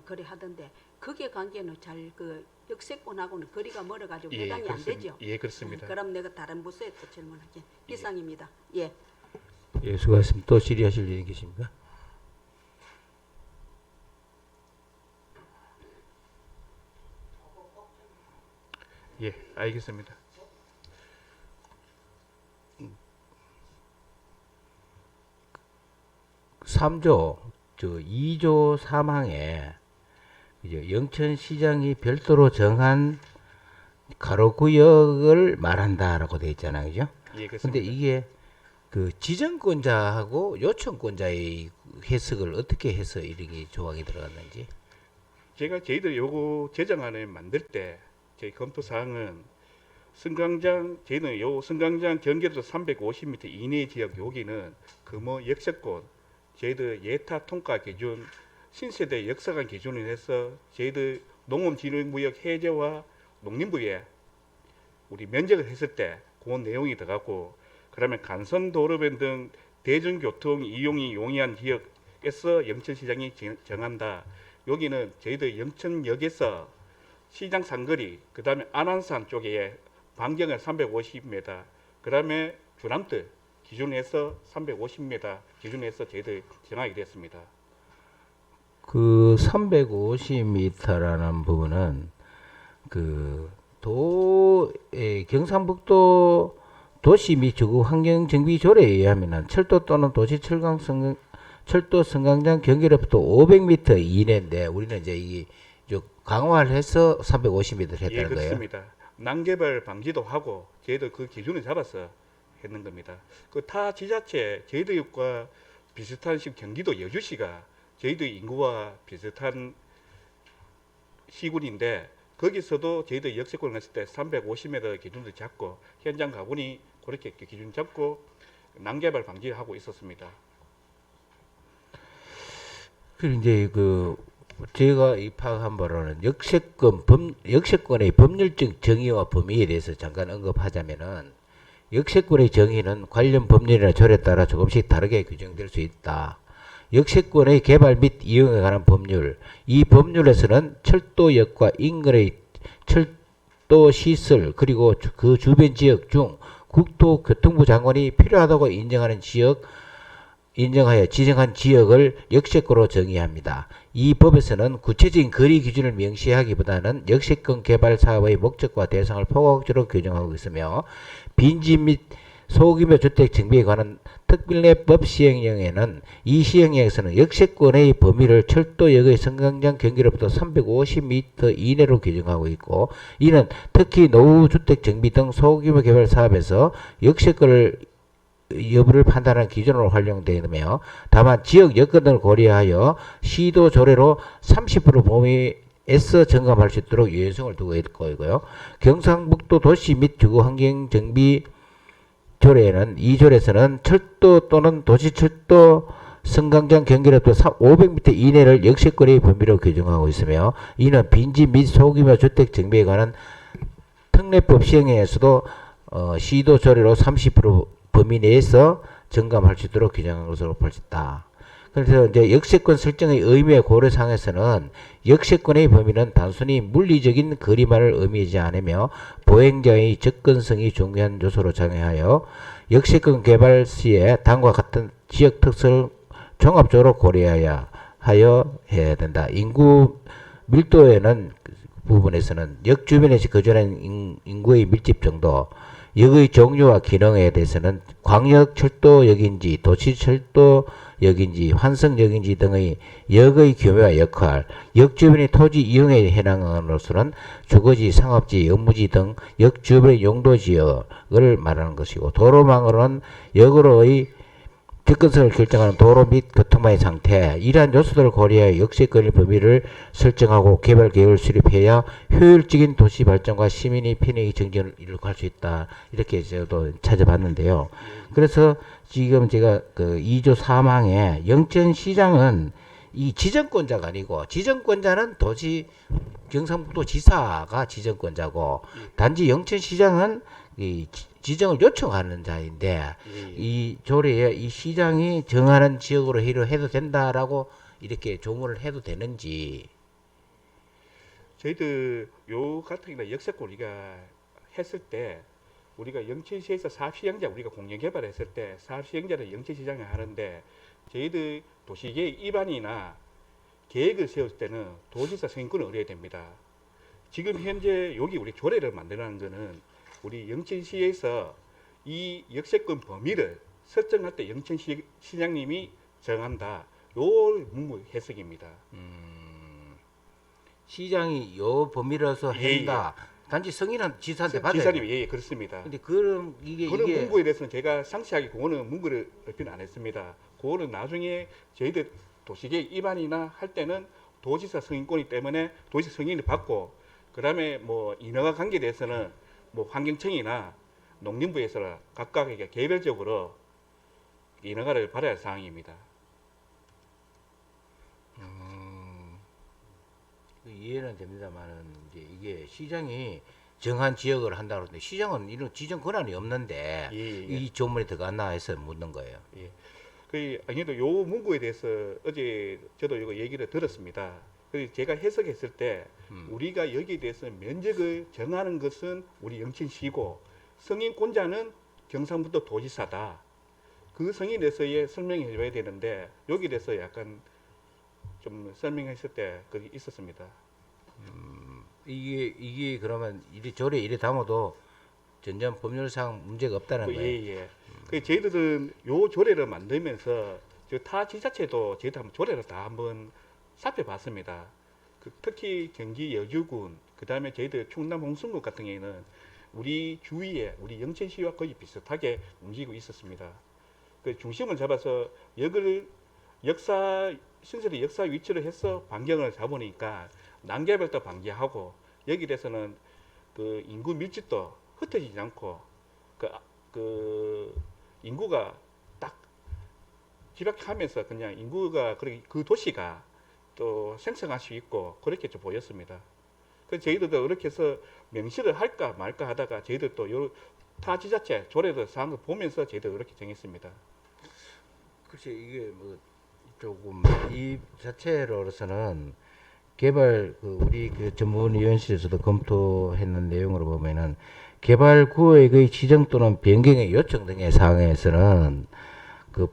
그래 하던데 그게 관계는 잘 그 역세권하고는 거리가 멀어가지고 예, 해당이 안 그렇습니다. 되죠. 예, 그렇습니다. 그럼 내가 다른 부서에 또 질문할게. 이상입니다. 예. 예, 수고하셨습니다. 또 질의하실 일이 계십니까? 예, 알겠습니다. 3조, 2조 3항에 이제 영천시장이 별도로 정한 가로구역을 말한다라고 돼 있잖아요, 그죠? 예, 근데 그렇습니다. 이게 그 지정권자하고 요청권자의 해석을 어떻게 해서 이렇게 조항이 들어갔는지. 제가 저희들 요거 제정안을 만들 때 저희 검토 사항은 승강장 저희는 요 승강장 경계도 350m 이내 지역 여기는 금호 역세권 저희들 예타 통과 기준 신세대 역사관 기준을 해서 저희들 농업진흥구역 해제와 농림부에 우리 면적을 했을 때 그런 내용이 들어갔고 그러면 간선도로변 등 대중교통 이용이 용이한 지역에서 영천시장이 정한다. 여기는 저희들 영천역에서 시장 상거리 그 다음에 안한산 쪽에 반경을 350m 그 다음에 주남들 기준에서 350m 기준에서 저희들 정하게 됐습니다. 그 350m라는 부분은 경상북도 도시 및 주거 환경 정비 조례에 의하면은 철도 또는 도시 철도 승강장 경계로부터 500m 이내인데 우리는 이제 이 강화를 해서 350m를 했다는 예, 거예요. 그렇습니다. 난개발 방지도 하고 저희들 그 기준을 잡아서 했는 겁니다. 그 타 지자체 저희들과 비슷한 식 경기도 여주시가 저희들 인구와 비슷한 시군인데 거기서도 저희들 역세권을 했을 때 350m 기준을 잡고 현장 가보니 그렇게 기준 잡고 난개발 방지하고 있었습니다. 그리고 이제 제가 파악한 바로는 역세권의 법률적 정의와 범위에 대해서 잠깐 언급하자면은 역세권의 정의는 관련 법률이나 조례에 따라 조금씩 다르게 규정될 수 있다. 역세권의 개발 및 이용에 관한 법률, 이 법률에서는 철도역과 인근의 철도 시설 그리고 그 주변 지역 중 국토교통부 장관이 필요하다고 인정하여 지정한 지역을 역세권으로 정의합니다. 이 법에서는 구체적인 거리 기준을 명시하기보다는 역세권 개발 사업의 목적과 대상을 포괄적으로 규정하고 있으며 빈지 및 소규모 주택 정비에 관한 특별법 시행령에는 이 시행령에서는 역세권의 범위를 철도역의 승강장 경계로부터 350m 이내로 규정하고 있고 이는 특히 노후주택 정비 등 소규모 개발 사업에서 역세권을 여부를 판단하는 기준으로 활용되며 다만 지역 여건 등을 고려하여 시도 조례로 30% 범위에서 점검할 수 있도록 유연성을 두고 있고요. 경상북도 도시 및 주거 환경 정비 조례에는 이 조례에서는 철도 또는 도시철도 승강장 경계로부터 500m 이내를 역세권의 범위로 규정하고 있으며 이는 빈지 및 소규모 주택 정비에 관한 특례법 시행령에서도 시도 조례로 30% 범위 내에서 점검할 수 있도록 규정한 것으로 볼 수 있다. 그래서 이제 역세권 설정의 의미의 고려상에서는 역세권의 범위는 단순히 물리적인 거리만을 의미하지 않으며 보행자의 접근성이 중요한 요소로 작용하여 역세권 개발 시에 다음과 같은 지역 특성을 종합적으로 고려해야 해야 된다. 인구 밀도에는 부분에서는 역 주변에서 거주하는 인구의 밀집 정도, 역의 종류와 기능에 대해서는 광역철도역인지 도시철도역인지 환승역인지 등의 역의 규모와 역할, 역 주변의 토지 이용에 해당하는으로서는 주거지, 상업지, 업무지 등 역 주변의 용도지역을 말하는 것이고 도로망으로는 역으로의 접근성을 결정하는 도로 및 교통망의 상태 이러한 요소들을 고려하여 역세권의 범위를 설정하고 개발 계획을 수립해야 효율적인 도시 발전과 시민의 편익의 정진을 이룩할 수 있다. 이렇게 저도 찾아봤는데요. 그래서 지금 제가 2조 3항에 영천시장은 이 지정권자가 아니고 지정권자는 경상북도 지사가 지정권자고 단지 영천시장은 이 지정을 요청하는 자인데 예, 예. 이 조례에 이 시장이 정하는 지역으로 해도 된다라고 이렇게 조문을 해도 되는지. 저희들 요 같은 경우는 역세권 우리가 했을 때 우리가 영천시에서 사업시행자 우리가 공영개발했을 때 사업시행자를 영천시장에 하는데 저희들 도시계획 입안이나 계획을 세울 때는 도지사 승인권을 얻어야 됩니다. 지금 현재 여기 우리 조례를 만들어는 거는 우리 영천시에서 이 역세권 범위를 설정할 때 영천시장님이 정한다. 요 문구 해석입니다. 시장이 요 범위로서 예, 한다. 단지 승인은 지사한테 받아야 지사님 돼. 예, 그렇습니다. 근데 그럼 이게 그런 문구에 대해서는 제가 상세하게 그거는 문구를 발표는 안 했습니다. 그거는 나중에 저희들 도시계획 입안이나 할 때는 도지사 승인권이기 때문에 도지사 승인을 받고 그다음에 뭐 인허가 관계에 대해서는 뭐 환경청이나 농림부에서 각각에게 개별적으로 인허가를 받아야 할 사항입니다. 이해는 됩니다만은 이제 이게 시장이 정한 지역을 한다 그러는데 시장은 이런 지정 권한이 없는데 예, 예. 이 조문이 들어갔나 해서 묻는 거예요. 아니도 요 문구에 대해서 어제 저도 이거 얘기를 들었습니다. 그래서 제가 해석했을 때 우리가 여기에 대해서 면적을 정하는 것은 우리 영천시고 승인권자는 경상북도 도지사다. 그 승인에 대해서의 설명해 줘야 되는데 여기에 대해서 약간 좀 설명했을 때 그게 있었습니다. 이게 그러면 이리 조례 이래 담아도 전혀 법률상 문제가 없다는 거예요. 예. 그 저희들은 요 조례를 만들면서 저 타 지자체도 저희도 한번 조례를 다 한번 살펴봤습니다. 그 특히 경기 여주군, 그 다음에 저희들 충남 홍성군 같은 경우에는 우리 주위에 우리 영천시와 거의 비슷하게 움직이고 있었습니다. 그 중심을 잡아서 역을 신설의 역사 위치를 해서 반경을 잡으니까 난개발도 방지하고 여기 대해서는 그 인구 밀집도 흩어지지 않고 그 인구가 딱 집약하면서 그냥 인구가 그 도시가 또 생성할 수 있고 그렇게 좀 보였습니다. 그래서 저희들도 그렇게 해서 명시를 할까 말까 하다가 저희들 또 타 지자체 조례도 사항을 보면서 저희들 그렇게 정했습니다. 글쎄 이게 뭐 조금 이 자체로서는 개발 우리 그 전문위원실에서도 검토했는 내용으로 보면은 개발 구역의 지정 또는 변경의 요청 등의 사항에서는 그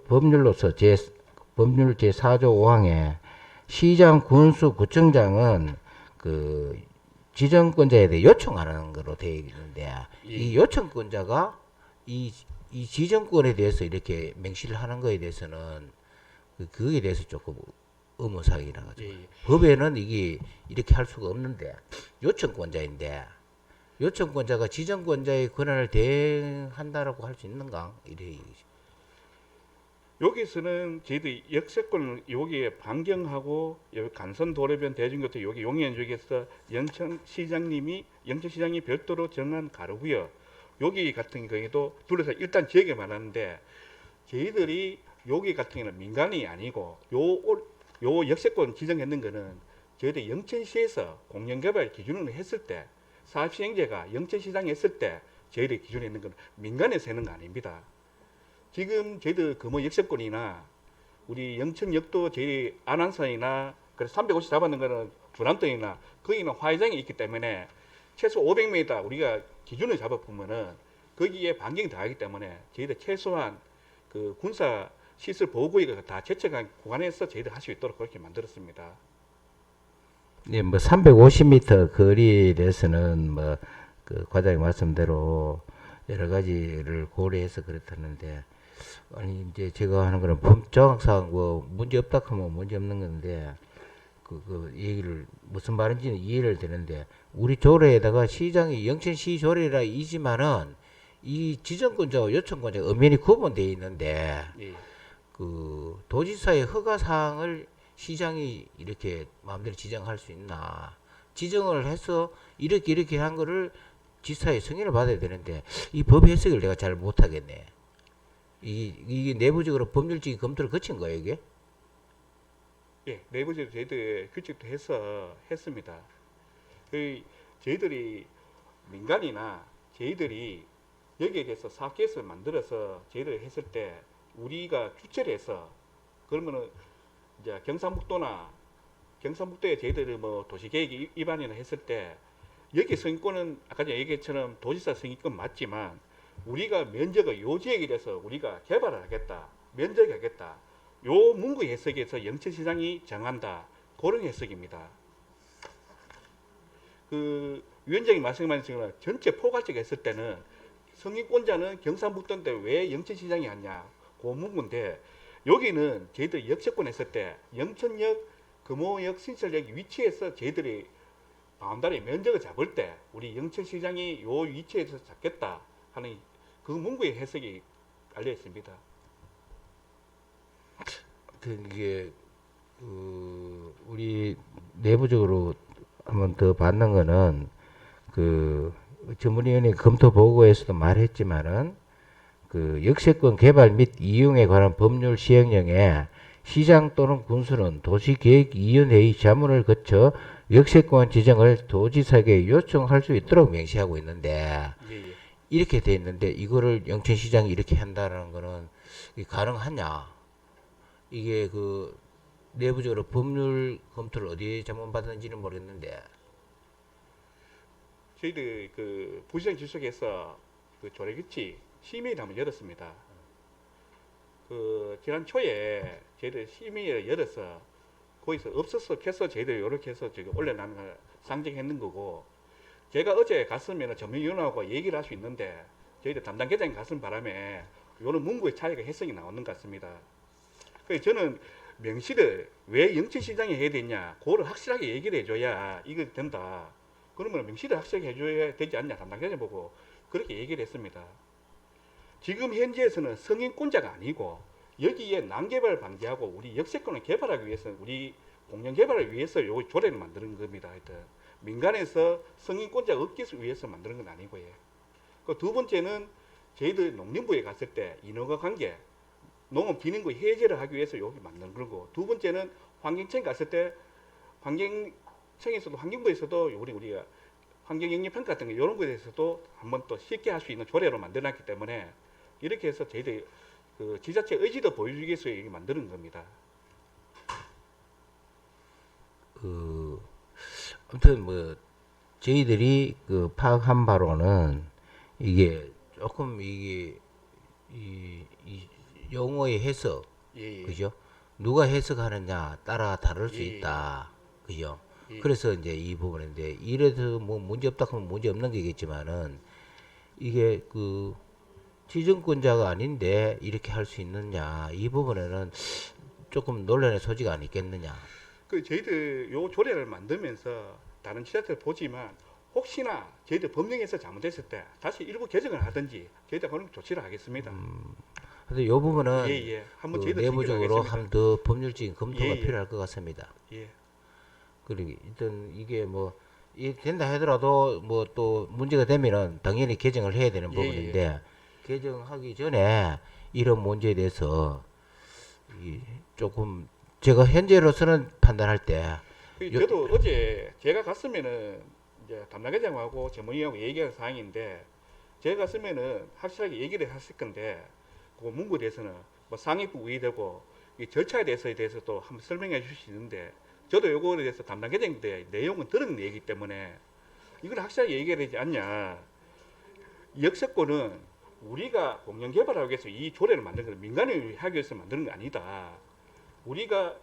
법률로서 법률 제4조 5항에 시장, 군수, 구청장은 그 지정권자에 대해 요청하는 거로 되어 있는데 이 요청권자가 이 지정권에 대해서 이렇게 명시를 하는 거에 대해서는 그거에 대해서 조금 의문사항이라 가지고 법에는 이게 이렇게 할 수가 없는데 요청권자인데 요청권자가 지정권자의 권한을 대행한다라고 할 수 있는가? 이래. 여기서는 저희들 역세권을 여기에 반경하고 여기 간선도로변 대중교통 여기 용인 쪽에서 영천시장이 별도로 정한 가로구역 여기 같은 경우에도 둘러서 일단 지역에 말하는데 저희들이 여기 같은 경우는 민간이 아니고 요 역세권 지정했는 거는 저희들 영천시에서 공영개발 기준으로 했을 때 사업시행자가 영천시장에 했을 때 저희들이 기준에 있는 건 민간에서 하는 거 아닙니다. 지금 저희들 금호 역세권이나 우리 영천역도 저희 안한산이나 그래서 350 잡았는 거는 주남동이나 거기는 화회장이 있기 때문에 최소 500m 우리가 기준을 잡아보면은 거기에 반경이 들어가기 때문에 저희들 최소한 그 군사 시설 보호구역을 다 제쳐간 구간에서 저희들 할 수 있도록 그렇게 만들었습니다. 네, 뭐 350m 거리에 대해서는 뭐 그 과장님 말씀대로 여러 가지를 고려해서 그렇다는데 아니 이제 제가 하는 거는 법정상 뭐 문제 없다 하면 문제 없는 건데 그 얘기를 무슨 말인지는 이해를 되는데 우리 조례에다가 시장이 영천시 조례라 이지만은 이 지정권자와 요청권자가 엄연히 구분되어 있는데 그 도지사의 허가 사항을 시장이 이렇게 마음대로 지정할 수 있나? 지정을 해서 이렇게 한 거를 지사의 승인을 받아야 되는데 이 법 해석을 내가 잘 못하겠네. 이게 내부적으로 법률적인 검토를 거친 거예요, 이게? 예, 내부적으로 저희들 규칙도 해서 했습니다. 저희들이 민간이나 저희들이 여기에 대해서 사업계획서를 만들어서 저희들 했을 때 우리가 주체를 해서 그러면은 이제 경상북도에 저희들이 뭐 도시계획 위반이나 했을 때 여기 승인권은 아까 전에 얘기했처럼 도지사 승인권 맞지만 우리가 면적을 요 지역에 대해서 우리가 개발을 하겠다, 면적을 하겠다. 요 문구 해석에서 영천시장이 정한다. 그런 해석입니다. 그 위원장이 말씀하신 것처럼 전체 포괄적 했을 때는 승인권자는 경상북도인데 왜 영천시장이 하냐 그 문구인데 여기는 저희들이 역세권 했을 때 영천역, 금호역, 신설역 위치에서 저희들이 바운다리 면적을 잡을 때 우리 영천시장이 요 위치에서 잡겠다 하는 그 문구의 해석이 깔려 있습니다. 이게 우리 내부적으로 한번 더 받는 거는 그 전문위원회 검토 보고에서도 말했지만은 그 역세권 개발 및 이용에 관한 법률 시행령에 시장 또는 군수는 도시계획위원회의 자문을 거쳐 역세권 지정을 도지사에게 요청할 수 있도록 명시하고 있는데 예. 이렇게 돼 있는데 이거를 영천시장이 이렇게 한다는 거는 이게 가능하냐? 이게 그 내부적으로 법률 검토를 어디에 자문받았는지는 모르겠는데 저희들 그 부시장 주석에서 그 조례규칙 심의를 한번 열었습니다. 그 지난 초에 저희들 심의를 열어서 거기서 없어서 해서 저희들 이렇게 해서 지금 올려놓은 걸 상정했는 거고 제가 어제 갔으면 전문위원하고 얘기를 할 수 있는데 저희들 담당 계장이 갔은 바람에 이런 문구의 차이가 해석이 나오는 것 같습니다. 그래서 저는 명시를 왜 영천시장이 해야 되냐 그거를 확실하게 얘기를 해줘야 이거 된다. 그러면 명시를 확실하게 해줘야 되지 않냐 담당 계장 보고 그렇게 얘기를 했습니다. 지금 현재에서는 승인권자가 아니고 여기에 난개발 방지하고 우리 역세권을 개발하기 위해서 우리 공영 개발을 위해서 요 조례를 만드는 겁니다. 하여튼 민간에서 승인권자 얻기 위해서 만드는 건 아니고요. 그 두 번째는 저희들 농림부에 갔을 때 인허가 관계 농업 비능구 해제를 하기 위해서 여기 만드는 거고 두 번째는 환경청 갔을 때 환경청에서도 환경부에서도 우리가 환경영리평가 같은 거 이런 거에 대해서도 한번 또 쉽게 할 수 있는 조례로 만들어놨기 때문에 이렇게 해서 저희들이 그 지자체 의지도 보여주기 위해서 이렇게 만드는 겁니다. 아무튼 뭐 저희들이 그 파악한 바로는 이게 조금 이게 이 용어의 해석 예. 그죠? 누가 해석하느냐 따라 다를 수 예. 있다 그죠? 예. 그래서 이제 이 부분인데 이래서 뭐 문제 없다 하면 문제 없는 게겠지만은 이게 그 지정권자가 아닌데 이렇게 할 수 있느냐 이 부분에는 조금 논란의 소지가 안 있겠느냐. 그 저희들 요 조례를 만들면서 다른 지자체를 보지만 혹시나 저희들 법령에서 잘못됐을 때 다시 일부 개정을 하든지 저희들 그런 조치를 하겠습니다. 그래서 이 부분은 예. 한번 그 저희들 내부적으로 하겠습니다. 한 더 법률적인 검토가 예. 필요할 것 같습니다. 예. 그리고 일단 이게 뭐 이 된다 하더라도 뭐 또 문제가 되면은 당연히 개정을 해야 되는 예, 부분인데 개정하기 전에 이런 문제에 대해서 조금 제가 현재로서는 판단할 때 저도 어제 제가 갔으면은 이제 담당계장하고 전문위하고 얘기할 사항인데 제가 갔으면은 확실하게 얘기를 했을 건데 그 문구에 대해서는 뭐 상위부 의회되고 이 절차에 대해서도 한번 설명해 주실 수 있는데 저도 요거에 대해서 담당계장인데 내용은 들은 얘기 때문에 이걸 확실하게 얘기해야 되지 않냐. 역세권은 우리가 공영 개발하기 위해서 이 조례를 만든 건 민간이 하기 위해서 만드는 거 아니다. 우리가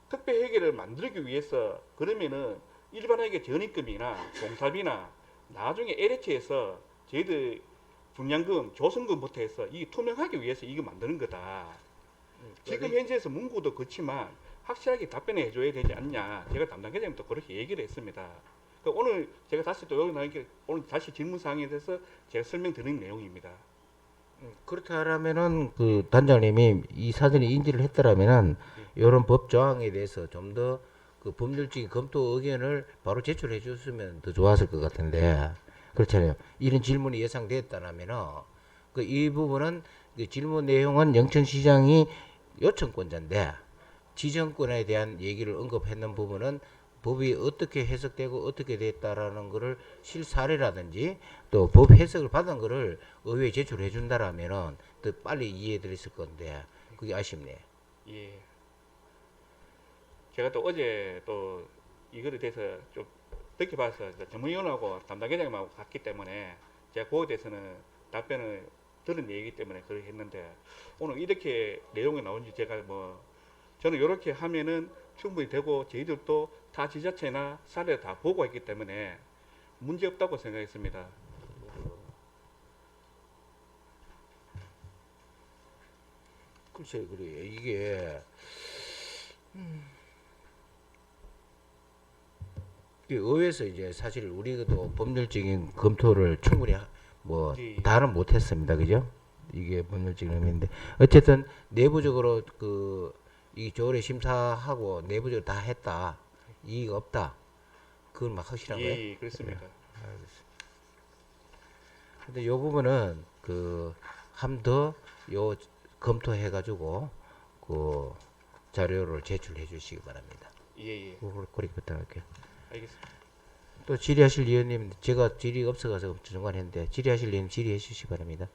특별 회계를 만들기 위해서 그러면은 일반회계 전입금이나 공사비나 나중에 LH에서 저희들 분양금, 조성금부터 해서 이 투명하기 위해서 이거 만드는 거다. 지금 현재에서 문구도 그렇지만 확실하게 답변해 줘야 되지 않냐. 제가 담당 계장님도 그렇게 얘기를 했습니다. 그러니까 오늘 제가 다시 또 여기 나오니까 오늘 다시 질문 사항에 대해서 제가 설명드리는 내용입니다. 그렇다면은 그 단장님이 이 사전에 인지를 했더라면은 이런 법 조항에 대해서 좀 더 그 법률적인 검토 의견을 바로 제출해 줬으면 더 좋았을 것 같은데 그렇잖아요. 이런 질문이 예상됐다면은 그 이 부분은 그 질문 내용은 영천시장이 요청권자인데 지정권에 대한 얘기를 언급했는 부분은 법이 어떻게 해석되고 어떻게 됐다라는 거를 실사례라든지 또 법 해석을 받은 거를 의회에 제출해 준다라면은 더 빨리 이해드렸을 건데 그게 아쉽네. 예. 제가 또 어제 또 이거에 대해서 좀 늦게 봐서 전문위원하고 담당 계장님하고 갔기 때문에 제가 그거에 대해서는 답변을 들은 얘기이기 때문에 그렇게 했는데 오늘 이렇게 내용이 나온지 제가 뭐 저는 이렇게 하면은 충분히 되고 저희들도 타 지자체나 사례를 다 보고 있기 때문에 문제 없다고 생각했습니다. 글쎄 그래 이게 의회에서 이제 사실 우리도 법률적인 검토를 충분히 뭐 예. 다는 못했습니다, 그죠? 이게 법률적인 의미인데 어쨌든 내부적으로 이 조례 심사하고 내부적으로 다 했다, 이의가 없다, 그건 막 확실한 거예요? 예, 그렇습니다. 근데 요 부분은 한 더 요 검토해가지고 그 자료를 제출해 주시기 바랍니다. 예, 예. 그렇게 부탁할게요. 알겠습니다. 또 질의하실 위원님, 제가 질의가 없어가서 중간했는데 질의하실 위원님 질의해 주시기 바랍니다.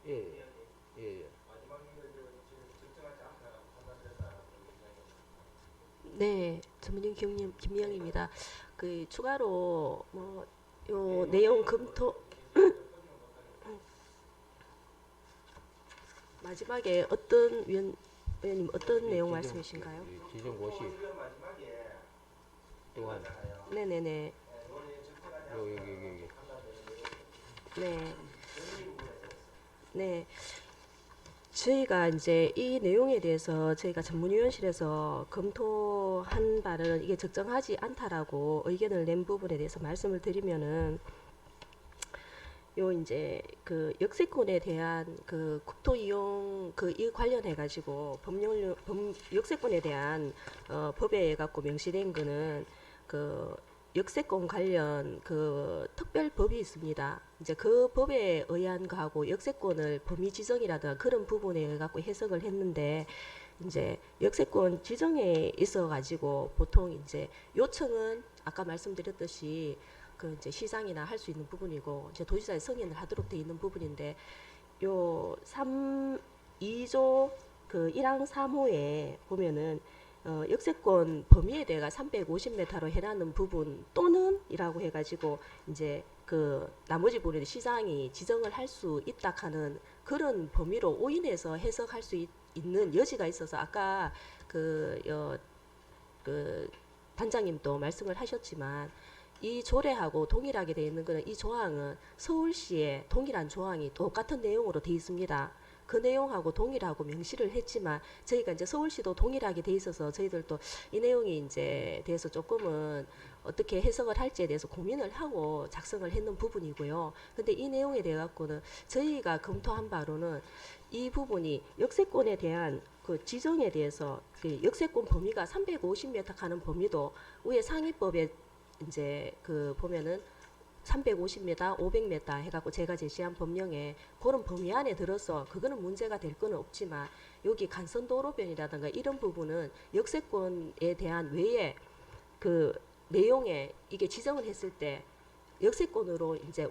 예, 예, 예. 네, 전문인 김미영입니다. 그 추가로 뭐 요 내용 검토 마지막에 어떤 의원님 어떤 내용 말씀이신가요? 지정 고시 또한 네네네. 여기 네. 네. 저희가 이제 이 내용에 대해서 저희가 전문위원실에서 검토한 바는 이게 적정하지 않다라고 의견을 낸 부분에 대해서 말씀을 드리면은 요 이제 그 역세권에 대한 그 국토 이용 이 관련해 가지고 역세권에 대한 법에 갖고 명시된 거는 그 역세권 관련 그 특별법이 있습니다. 이제 그 법에 의한 거하고 역세권을 범위 지정이라든가 그런 부분에 의해 갖고 해석을 했는데 이제 역세권 지정에 있어 가지고 보통 이제 요청은 아까 말씀드렸듯이 그 이제 시장이나 할 수 있는 부분이고 이제 도지사의 승인을 하도록 돼 있는 부분인데 요 2조 그 1항 3호에 보면은 역세권 범위에 대해가 350m로 해라는 부분 또는 이라고 해가지고 이제 그 나머지 부분에 시장이 지정을 할 수 있다 하는 그런 범위로 오인해서 해석할 수 있는 여지가 있어서 아까 그 단장님도 말씀을 하셨지만 이 조례하고 동일하게 되어 있는 것은 이 조항은 서울시에 동일한 조항이 똑같은 내용으로 되어 있습니다. 그 내용하고 동일하고 명시를 했지만 저희가 이제 서울시도 동일하게 돼 있어서 저희들도 이 내용이 이제 대해서 조금은 어떻게 해석을 할지에 대해서 고민을 하고 작성을 했는 부분이고요. 근데 이 내용에 대해 갖고는 저희가 검토한 바로는 이 부분이 역세권에 대한 그 지정에 대해서 그 역세권 범위가 350m 가는 범위도 위에 상위법에 이제 그 보면은 350m, 500m 해갖고 제가 제시한 법령에 그런 범위 안에 들어서 그거는 문제가 될 거는 없지만 여기 간선도로변이라든가 이런 부분은 역세권에 대한 외에 그 내용에 이게 지정을 했을 때 역세권으로 이제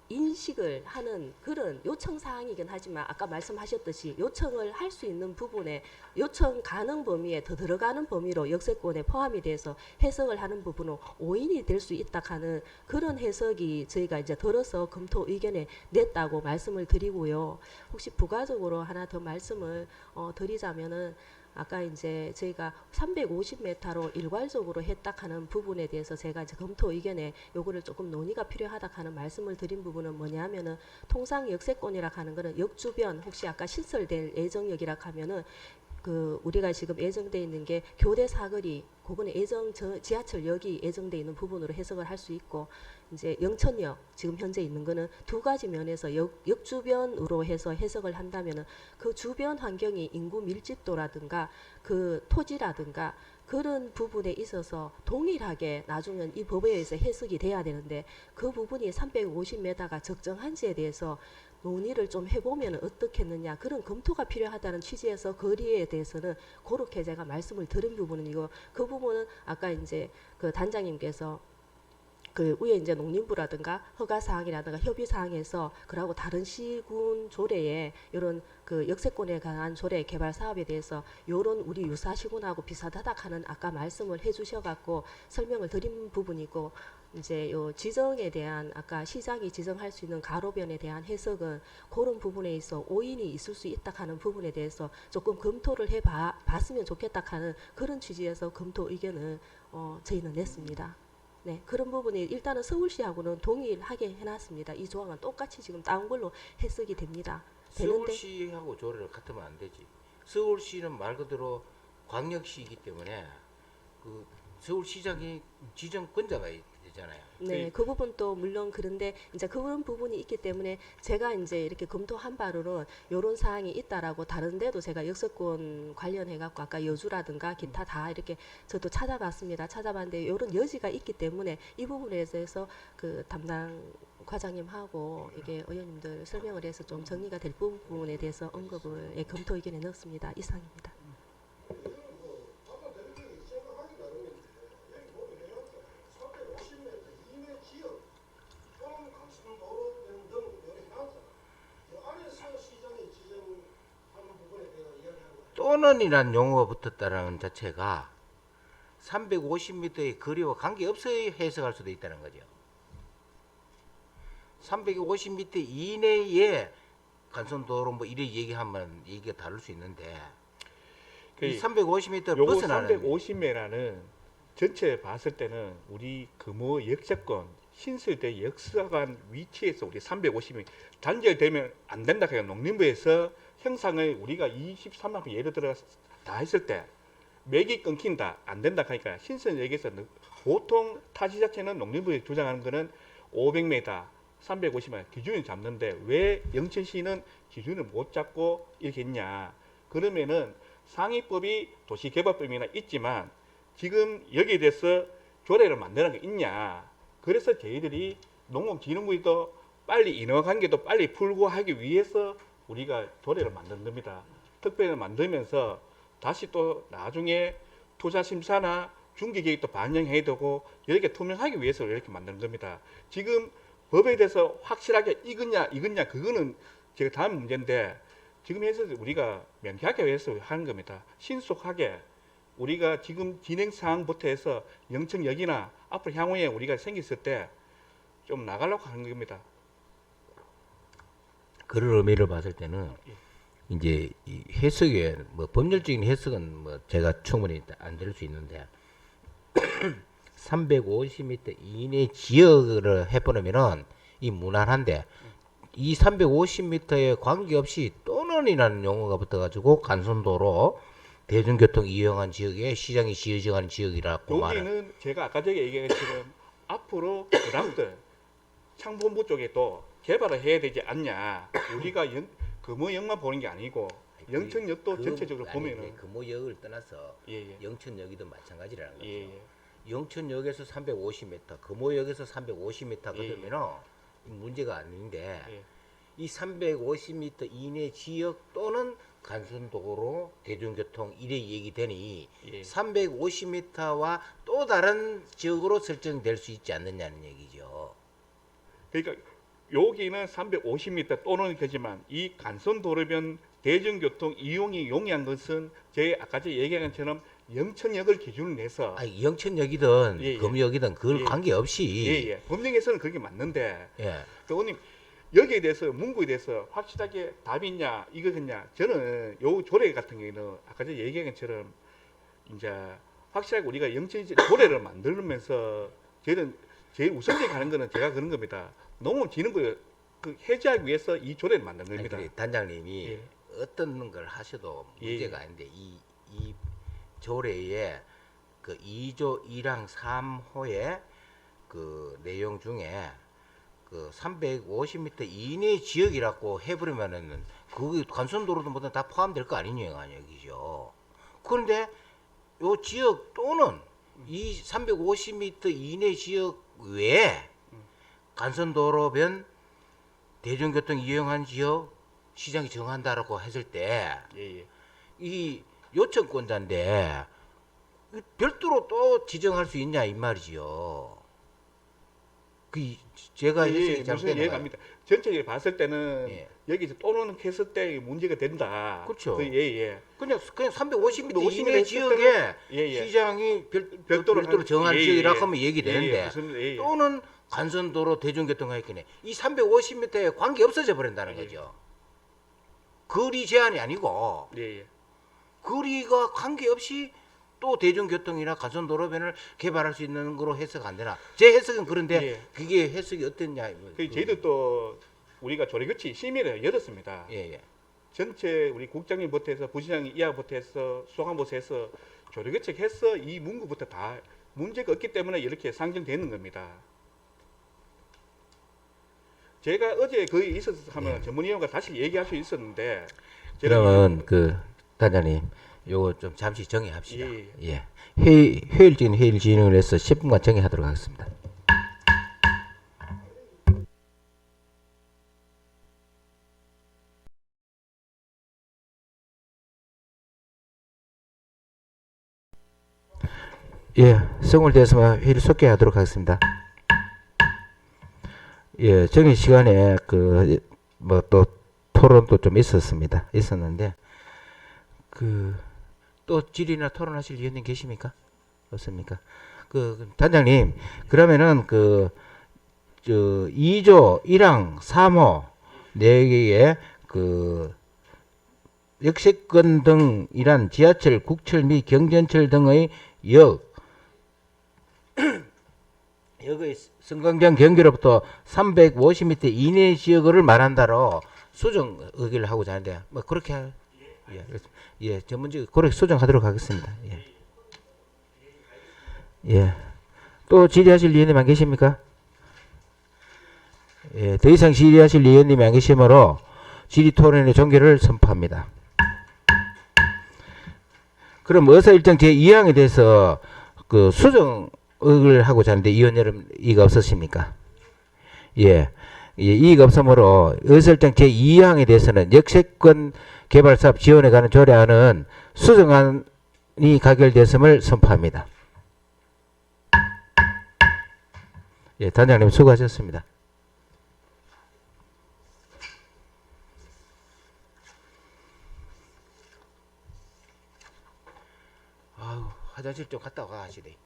인식을 하는 그런 요청 사항이긴 하지만 아까 말씀하셨듯이 요청을 할 수 있는 부분에 요청 가능 범위에 더 들어가는 범위로 역세권에 포함이 돼서 해석을 하는 부분은 오인이 될 수 있다 하는 그런 해석이 저희가 이제 들어서 검토 의견에 냈다고 말씀을 드리고요. 혹시 부가적으로 하나 더 말씀을 드리자면은 아까 이제 저희가 350m로 일괄적으로 했다 하는 부분에 대해서 제가 이제 검토 의견에 요거를 조금 논의가 필요하다 하는 말씀을 드린 부분은 뭐냐면은 통상 역세권이라 하는 거는 역 주변 혹시 아까 신설될 예정역이라 하면은 그 우리가 지금 예정돼 있는 게 교대 사거리 그거는 지하철역이 예정돼 있는 부분으로 해석을 할 수 있고 이제 영천역 지금 현재 있는 거는 두 가지 면에서 역 주변으로 해서 해석을 한다면은 그 주변 환경이 인구 밀집도라든가 그 토지라든가 그런 부분에 있어서 동일하게 나중엔 이 법에 의해서 해석이 돼야 되는데 그 부분이 350m가 적정한지에 대해서 논의를 좀 해보면 어떻겠느냐 그런 검토가 필요하다는 취지에서 거리에 대해서는 그렇게 제가 말씀을 드린 부분은 이거 그 부분은 아까 이제 그 단장님께서 그 위에 이제 농림부라든가 허가 사항이라든가 협의 사항에서 그러고 다른 시군 조례에 이런 그 역세권에 관한 조례 개발 사업에 대해서 요런 우리 유사 시군하고 비슷하다 하는 아까 말씀을 해주셔갖고 설명을 드린 부분이고 이제 요 지정에 대한 아까 시장이 지정할 수 있는 가로변에 대한 해석은 그런 부분에 있어 오인이 있을 수 있다 하는 부분에 대해서 조금 검토를 해봤으면 좋겠다 하는 그런 취지에서 검토 의견을 저희는 냈습니다. 네, 그런 부분이 일단은 서울시하고는 동일하게 해놨습니다. 이 조항은 똑같이 지금 따온 걸로 해석이 됩니다. 되는데 서울시하고 조례를 같으면 안 되지. 서울시는 말 그대로 광역시이기 때문에 그 서울시장이 지정권자가 되잖아요. 네, 그 부분도 물론 그런데 이제 그런 부분이 있기 때문에 제가 이제 이렇게 검토한 바로는 이런 사항이 있다라고 다른데도 제가 역세권 관련해 갖고 아까 여주라든가 기타 다 이렇게 저도 찾아봤습니다. 찾아봤는데 이런 여지가 있기 때문에 이 부분에 대해서 그 담당 과장님하고 이게 의원님들 설명을 해서 좀 정리가 될 부분에 대해서 언급을 검토 의견에 넣었습니다. 이상입니다. 또는이란 용어가 붙었다는 자체가 350m의 거리와 관계없이 해석할 수도 있다는 거죠. 350m 이내에 간선도로 뭐 이래 얘기하면 얘기가 다를 수 있는데 이 350m 요거 벗어나는 350m라는 전체 봤을 때는 우리 금호 역세권 신설대 역사관 위치에서 우리 350m 단절되면 안 된다. 그냥 농림부에서 형상을 우리가 23만 원 예를 들어 다 했을 때 맥이 끊긴다 안 된다 하니까 신설역에서 보통 타지 자체는 농림부에 주장하는 거는 500m, 350m 기준을 잡는데 왜 영천시는 기준을 못 잡고 이렇게 했냐? 그러면은 상위법이 도시개발법이나 있지만 지금 여기에 대해서 조례를 만드는 게 있냐? 그래서 저희들이 농업진흥부도 빨리 인허관계도 빨리 풀고 하기 위해서 우리가 조례를 만든 겁니다. 특별히 만들면서 다시 또 나중에 투자심사나 중기계획도 반영해야 되고 이렇게 투명하기 위해서 이렇게 만든 겁니다. 지금 법에 대해서 확실하게 이거냐 그거는 제가 다음 문제인데 지금 해서 우리가 명쾌하게 해서 하는 겁니다. 신속하게 우리가 지금 진행 사항부터 해서 영천역이나 앞으로 향후에 우리가 생겼을 때 좀 나가려고 하는 겁니다. 그런 의미를 봤을 때는 이제 이 해석에 뭐 법률적인 해석은 뭐 제가 충분히 안 될 수 있는데 350m 이내 지역을 해버리면은 이 무난한데 이 350m에 관계없이 또는이라는 용어가 붙어가지고 간선도로 대중교통 이용한 지역에 시장이 지어져가는 지역이라고 말을. 여기는 제가 아까 전에 얘기한 것처럼 앞으로 그람들 창본부 쪽에 또 개발을 해야 되지 않냐. 우리가 금호역만 보는 게 아니고 영천역도 전체적으로 보면은 금호역을 떠나서 예. 영천역이도 마찬가지라는 거죠. 예. 영천역에서 350m, 금호역에서 350m 그러면은 문제가 아닌데 예. 이 350m 이내 지역 또는 간선도로 대중교통 이래 얘기되니 예. 350m와 또 다른 지역으로 설정될 수 있지 않느냐는 얘기죠. 그러니까 여기는 350m 또는 되지만 이 간선도로변 대중교통 이용이 용이한 것은 제 아까 전에 얘기한 것처럼 영천역을 기준으로 내서 아니, 영천역이든 예. 금호역이든 그걸 예. 관계없이 예. 법령에서는 그게 맞는데 예. 의원님 여기에 대해서 문구에 대해서 확실하게 답이 있냐 이거겠냐 저는 요 조례 같은 경우에는 아까 전에 얘기한 것처럼 이제 확실하게 우리가 영천 조례를 만들면서 저희는 제일 우선적으로 하는 거는 제가 그런 겁니다. 농업진흥부 그 해제하기 위해서 이 조례를 만든 겁니다. 아니, 단장님이 예. 어떤 걸 하셔도 문제가 아닌데 이 조례에 그 2조 1항 3호에 그 그 내용 중에 그 350m 이내 지역이라고 해버리면은 그 간선도로도 뭐든 다 포함될 거 아니냐 얘기죠. 그런데 요 지역 또는 이 350m 이내 지역 외에 간선도로변 대중교통 이용한 지역 시장이 정한다라고 했을 때 이 요청권자인데 별도로 또 지정할 수 있냐 이 말이지요. 그 제가 예, 해석이 무슨 이해갑니다. 전체적으로 봤을 때는 예. 여기서 또는 했을 때 문제가 된다. 그렇죠. 예. 그냥 350m 50m 이내 했을 지역에 때는 예. 시장이 별도로 별도로 정한 예, 지역이라고 예. 하면 얘기되는데 예. 또는 간선도로 대중교통과 있겠네. 이 350m에 관계 없어져 버린다는 예. 거죠. 거리 제한이 아니고 예. 거리가 관계없이 또 대중교통이나 간선도로변을 개발할 수 있는 거로 해석 안 되나? 제 해석은 그런데 예. 그게 해석이 어땠냐? 그 저희도 또 우리가 조례거치 심의를 열었습니다. 예. 전체 우리 국장님부터 해서 부시장 이하부터 해서 수강부터 해서 조례거치 해서 이 문구부터 다 문제가 없기 때문에 이렇게 상정되는 겁니다. 제가 어제 거기 있어서 하면 전문위원과 다시 얘기할 수 있었는데 그러면 그 단장님 요거 좀 잠시 정의합시다. 예. 회의적인 회의를 진행을 해서 10분간 정의하도록 하겠습니다. 예, 성을 대해서 회의를 속개하도록 하겠습니다. 예, 정의 시간에 그 뭐 또 토론도 좀 있었는데 그 또 질의나 토론하실 위원님 계십니까? 없습니까? 그 단장님 그러면은 그 저 2조 1항 3호 4개의 그 역세권 등이란 지하철, 국철 및 경전철 등의 역의 승강장 경계로부터 350m 이내 지역을 말한다로 수정 의결을 하고자 하는데 뭐 그렇게 예, 전문직 그렇게 수정하도록 하겠습니다. 예. 또 질의하실 위원님 안 계십니까? 예, 더 이상 질의하실 위원님이 안 계시므로 질의 토론의 종결을 선포합니다. 그럼 의사일정 제2항에 대해서 그 수정을 하고자 하는데 위원 여러분 이의가 없으십니까? 예, 이의가 없으므로 의사일정 제2항에 대해서는 역세권 개발사업 지원에 관한 조례안은 수정안이 가결되었음을 선포합니다. 예, 단장님 수고하셨습니다. 아유, 화장실 좀 갔다 와 하시네.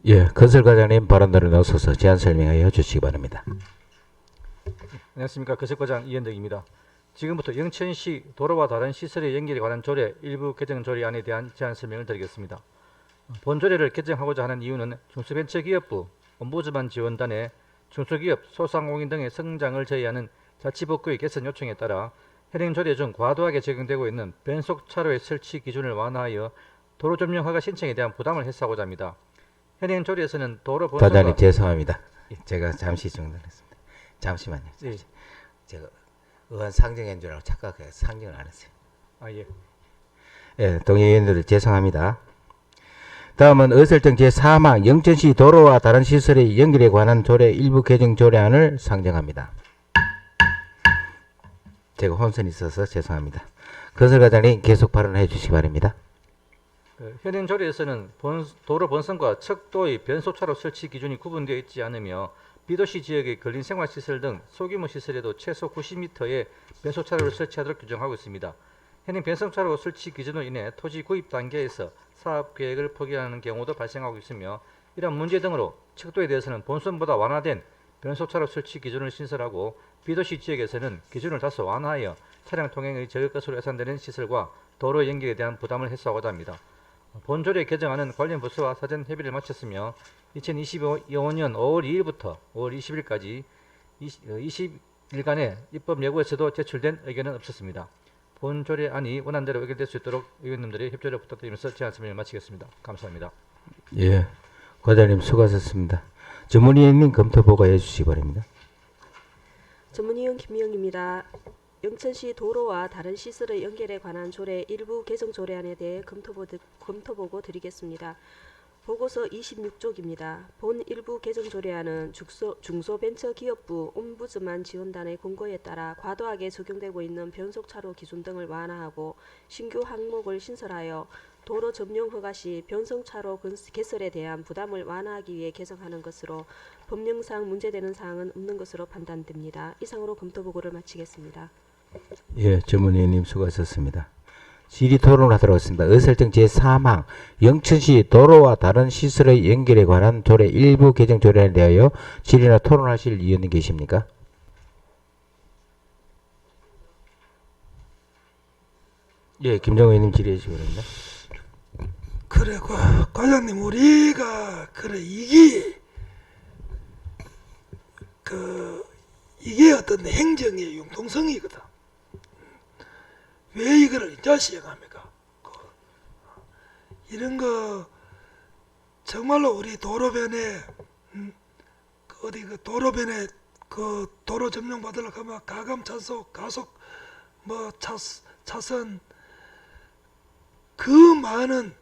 예, 건설과장님 발언들을 넣어서 제안 설명하여 주시기 바랍니다. 안녕하십니까. 건설과장 이현덕입니다. 지금부터 영천시 도로와 다른 시설의 연결에 관한 조례 일부 개정 조례안에 대한 제안 설명을 드리겠습니다. 본 조례를 개정하고자 하는 이유는 중소벤처기업부, 옴부즈만 지원단의 중소기업, 소상공인 등의 성장을 저해하는 자치법규의 개선 요청에 따라 현행 조례 중 과도하게 적용되고 있는 변속차로의 설치 기준을 완화하여 도로 점령 허가 신청에 대한 부담을 해소하고자 합니다. 현행 조례에서는 도로 본선과 과장님 죄송합니다. 제가 잠시 중단했습니다. 잠시만요. 예. 제가 의원 상정한 줄 알고 착각해서 상정을 안 했어요. 아 예. 예, 동의위원들 죄송합니다. 다음은 의설정 제4항 영천시 도로와 다른 시설의 연결에 관한 조례 일부 개정 조례안을 상정합니다. 제가 혼선이 있어서 죄송합니다. 건설과장님 계속 발언해 주시기 바랍니다. 현행 조례에서는 도로 본선과 척도의 변속차로 설치 기준이 구분되어 있지 않으며 비도시 지역의 근린 생활시설 등 소규모 시설에도 최소 90m의 변속차로를 설치하도록 규정하고 있습니다. 현행 변속차로 설치 기준으로 인해 토지 구입 단계에서 사업 계획을 포기하는 경우도 발생하고 있으며 이러한 문제 등으로 척도에 대해서는 본선보다 완화된 변속차로 설치 기준을 신설하고 비도시 지역에서는 기준을 다소 완화하여 차량 통행의 적을 것으로 예상되는 시설과 도로 연결에 대한 부담을 해소하고자 합니다. 본 조례 개정안은 관련 부서와 사전 협의를 마쳤으며 2025년 5월 2일부터 5월 20일까지 20일간의 입법 예고에서도 제출된 의견은 없었습니다. 본 조례안이 원안대로 의결될 수 있도록 의원님들의 협조를 부탁드리면서 제안 설명을 마치겠습니다. 감사합니다. 예, 과장님 수고하셨습니다. 전문위원님 검토 보고해 주시기 바랍니다. 전문위원 김미영입니다. 영천시 도로와 다른 시설의 연결에 관한 조례 일부 개정 조례안에 대해 검토보고 드리겠습니다. 보고서 26쪽입니다. 본 일부 개정 조례안은 중소벤처기업부 옴부즈만 지원단의 공고에 따라 과도하게 적용되고 있는 변속차로 기준 등을 완화하고 신규 항목을 신설하여 도로 점용 허가 시 변속차로 개설에 대한 부담을 완화하기 위해 개정하는 것으로 법령상 문제되는 사항은 없는 것으로 판단됩니다. 이상으로 검토보고를 마치겠습니다. 예, 전문위원님 수고하셨습니다. 질의 토론을 하도록 하겠습니다. 의설정 제3항 영천시 도로와 다른 시설의 연결에 관한 조례 일부 개정 조례에 대하여 질의나 토론하실 위원님 계십니까? 예, 김정우 의원님 질의해 주시기 바랍니다. 그래 과장님 우리가 그래 이게 이게 어떤 행정의 융통성이거든. 왜 이거를 이제 시행합니까? 이런 거 정말로 우리 도로변에 어디 도로변에 도로 점령 받으려고 하면 가감 차속 가속 뭐 차선 그 많은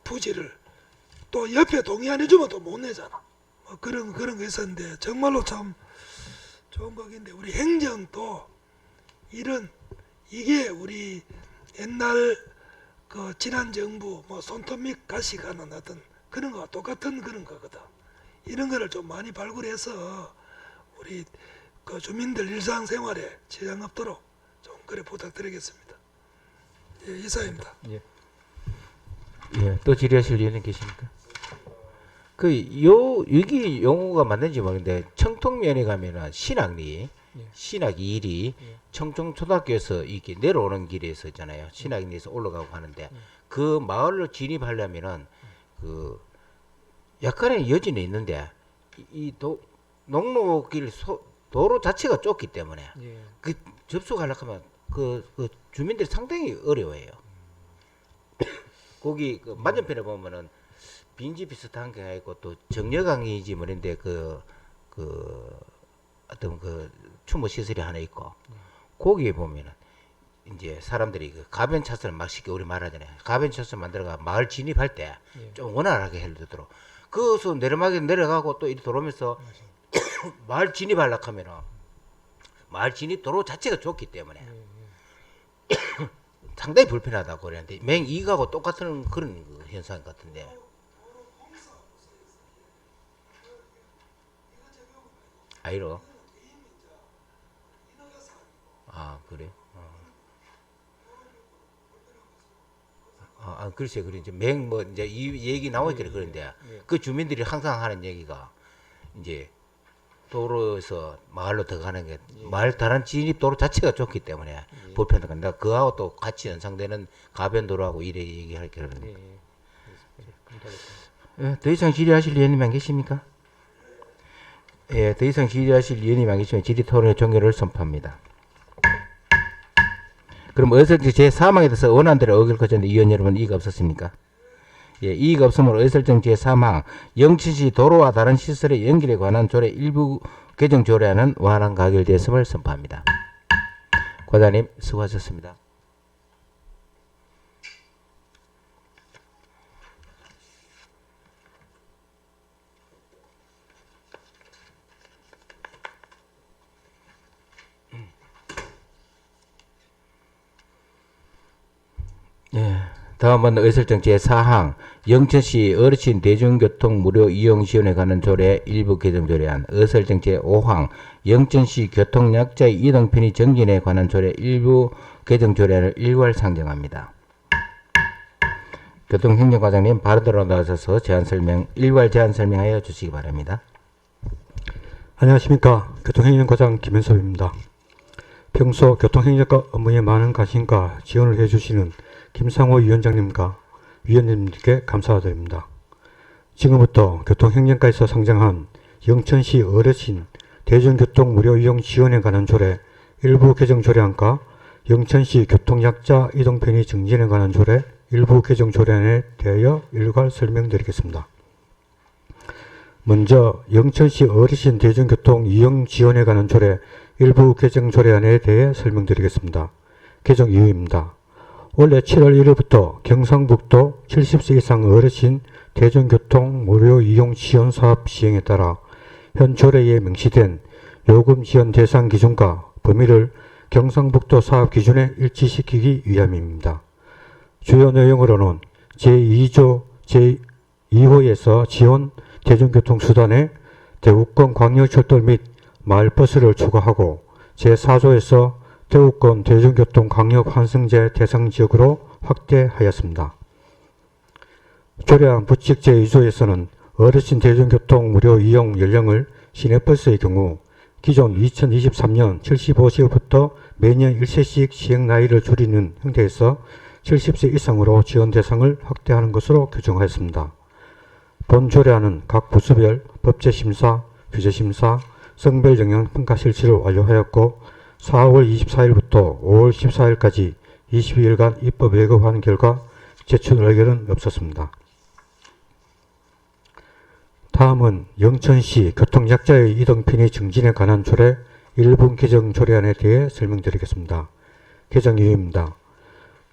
부지를 또 옆에 동의 안 해주면 또 못 내잖아. 뭐 그런 거 있었는데 정말로 참 좋은 거긴데 우리 행정도 이게 우리 옛날 지난 정부 뭐 손톱 밑 가시 가는 어떤 그런 거와 똑같은 그런 거거든. 이런 거를 좀 많이 발굴해서 우리 주민들 일상생활에 지장 없도록 좀 그래 부탁드리겠습니다. 예, 이사입니다. 예. 예, 또 질의하실 위원님 계십니까? 여기 용어가 맞는지 모르겠는데 청통면에 가면은 신학리, 신학 2일이 청송초등학교에서 이렇게 내려오는 길에서 있잖아요. 신학리에서 올라가고 하는데 그 마을로 진입하려면은 약간의 여지는 있는데 농로길 도로 자체가 좁기 때문에 그 접속하려고 하면 그 주민들이 상당히 어려워해요. 거기 맞은편에 보면은 빈지 비슷한 게 있고 또 정려강이지 뭐인데 어떤 추모 시설이 하나 있고 거기에 보면은 이제 사람들이 가변 차선을 막 쉽게 우리 말하잖아요. 가변 차선 만들어가 마을 진입할 때 좀 원활하게 해주도록 그것을 내리막에 내려가고 또 이리 들어오면서 마을 진입하려고 하면은 마을 진입 도로 자체가 좁기 때문에 상당히 불편하다고 그랬는데 맹2가고 똑같은 그런 현상 같은데. 아이로. 아, 그래? 아, 글쎄, 그래 이제 맹뭐 이제 이 얘기 나오니까 그런데 그 주민들이 항상 하는 얘기가 이제 도로에서 마을로 들어가는 게 마을 다른 진입 도로 자체가 좋기 때문에 불편한 건데 그하고 또 같이 연상되는 가변도로하고 이래 얘기할 그러는데. 더 이상 질의하실 의원님 안 계십니까? 예, 더 이상 질의하실 의원님 안 계시면 질의 토론의 종료를 선포합니다. 그럼 의설정 제3항에 대해서 원안대로 의결 거쳤는데 의원 여러분 이의가 없었습니까? 예, 이의가 없으므로 의설정 제3항 영천시 도로와 다른 시설의 연결에 관한 조례 일부 개정 조례안은 원안 가결되었음을 선포합니다. 과장님 수고하셨습니다. 예, 다음은 의설정 제4항 영천시 어르신 대중교통 무료 이용 지원에 관한 조례 일부 개정 조례안, 의설정 제5항 영천시 교통약자의 이동 편의 정진에 관한 조례 일부 개정 조례안을 일괄 상정합니다. 교통행정과장님 바로 들어나셔서 일괄 제안 설명하여 주시기 바랍니다. 안녕하십니까. 교통행정과장 김현섭입니다. 평소 교통행정과 업무에 많은 관심과 지원을 해주시는 김상호 위원장님과 위원님들께 감사드립니다. 지금부터 교통행정과에서 상정한 영천시 어르신 대중교통 무료 이용 지원에 관한 조례 일부 개정 조례안과 영천시 교통약자 이동 편의 증진에 관한 조례 일부 개정 조례안에 대하여 일괄 설명드리겠습니다. 먼저 영천시 어르신 대중교통 이용 지원에 관한 조례 일부 개정 조례안에 대해 설명드리겠습니다. 개정 이유입니다. 원래 7월 1일부터 경상북도 70세 이상 어르신 대중교통 무료 이용 지원 사업 시행에 따라 현 조례에 명시된 요금 지원 대상 기준과 범위를 경상북도 사업 기준에 일치시키기 위함입니다. 주요 내용으로는 제2조 제2호에서 지원 대중교통수단에 대구권 광역철도 및 마을버스를 추가하고 제4조에서 대구권 대중교통 광역 환승제 대상 지역으로 확대하였습니다. 조례안 부칙 제2조에서는 어르신 대중교통 무료 이용 연령을 시내버스의 경우 기존 2023년 75세부터 매년 1세씩 시행 나이를 줄이는 형태에서 70세 이상으로 지원 대상을 확대하는 것으로 규정하였습니다. 본 조례안은 각 부서별 법제심사, 규제심사, 성별 영향 평가 실시를 완료하였고 4월 24일부터 5월 14일까지 22일간 입법 예고한 결과 제출 의견은 없었습니다. 다음은 영천시 교통약자의 이동 편의 증진에 관한 조례 일부 개정 조례안에 대해 설명드리겠습니다. 개정 이유입니다.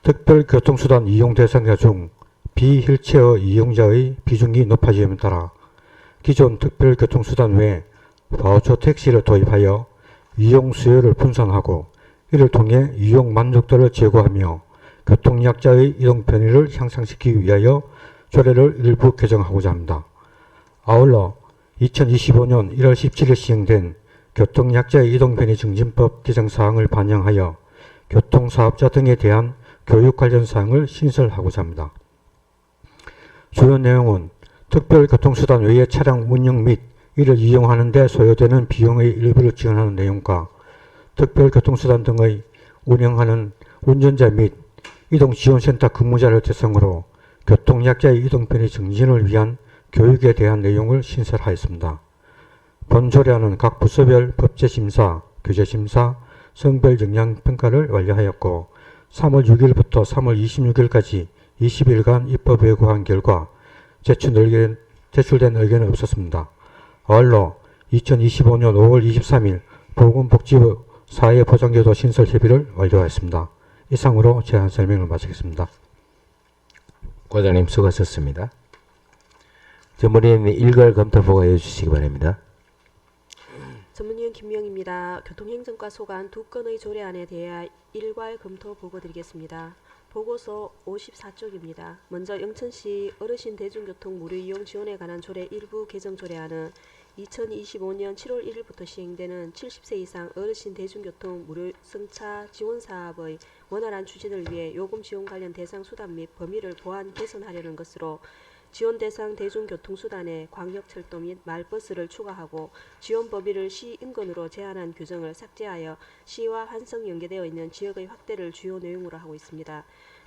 특별교통수단 이용 대상자 중 비휠체어 이용자의 비중이 높아짐에 따라 기존 특별교통수단 외에 바우처 택시를 도입하여 이용 수요를 분산하고 이를 통해 이용 만족도를 제고하며 교통약자의 이동 편의를 향상시키기 위하여 조례를 일부 개정하고자 합니다. 아울러 2025년 1월 17일 시행된 교통약자의 이동편의 증진법 개정사항을 반영하여 교통사업자 등에 대한 교육 관련 사항을 신설하고자 합니다. 주요 내용은 특별교통수단 외의 차량 운영 및 이를 이용하는 데 소요되는 비용의 일부를 지원하는 내용과 특별교통수단 등의 운영하는 운전자 및 이동지원센터 근무자를 대상으로 교통약자의 이동편의 증진을 위한 교육에 대한 내용을 신설하였습니다. 본 조례안은 각 부서별 법제심사, 규제심사, 성별 영향 평가를 완료하였고 3월 6일부터 3월 26일까지 20일간 입법 예고한 결과 제출된 의견은 없었습니다. 아울러 2025년 5월 23일 보건복지부 사회보장제도 신설 협의를 완료하였습니다. 이상으로 제안 설명을 마치겠습니다. 과장님 수고하셨습니다. 전문위원님 일괄 검토 보고해 주시기 바랍니다. 전문위원 김명입니다. 교통행정과 소관 2건의 조례안에 대해 일괄 검토 보고 드리겠습니다. 보고서 54쪽입니다. 먼저 영천시 어르신 대중교통 무료 이용 지원에 관한 조례 일부 개정 조례안은 2025년 7월 1일부터 시행되는 70세 이상 어르신 대중교통 무료 승차 지원 사업의 원활한 추진을 위해 요금 지원 관련 대상 수단 및 범위를 보완 개선하려는 것으로 지원 대상 대중교통수단에 광역철도 및 마을버스를 추가하고 지원 범위를 시 인근으로 제한한 규정을 삭제하여 시와 환성 연계되어 있는 지역의 확대를 주요 내용으로 하고 있습니다.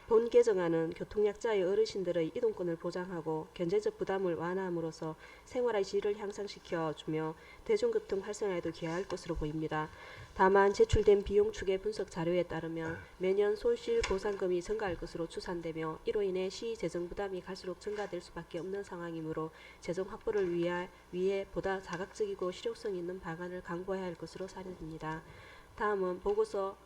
본 개정안은 교통약자의 어르신들의 이동권을 보장하고 경제적 부담을 완화함으로써 생활의 질을 향상시켜 주며 대중교통 활성화에도 기여할 것으로 보입니다. 다만 제출된 비용 추계 분석 자료에 따르면 매년 손실 보상금이 증가할 것으로 추산되며 이로 인해 시 재정 부담이 갈수록 증가될 수밖에 없는 상황이므로 재정 확보를 위해 보다 자각적이고 실효성 있는 방안을 강구해야 할 것으로 사료됩니다. 다음은 보고서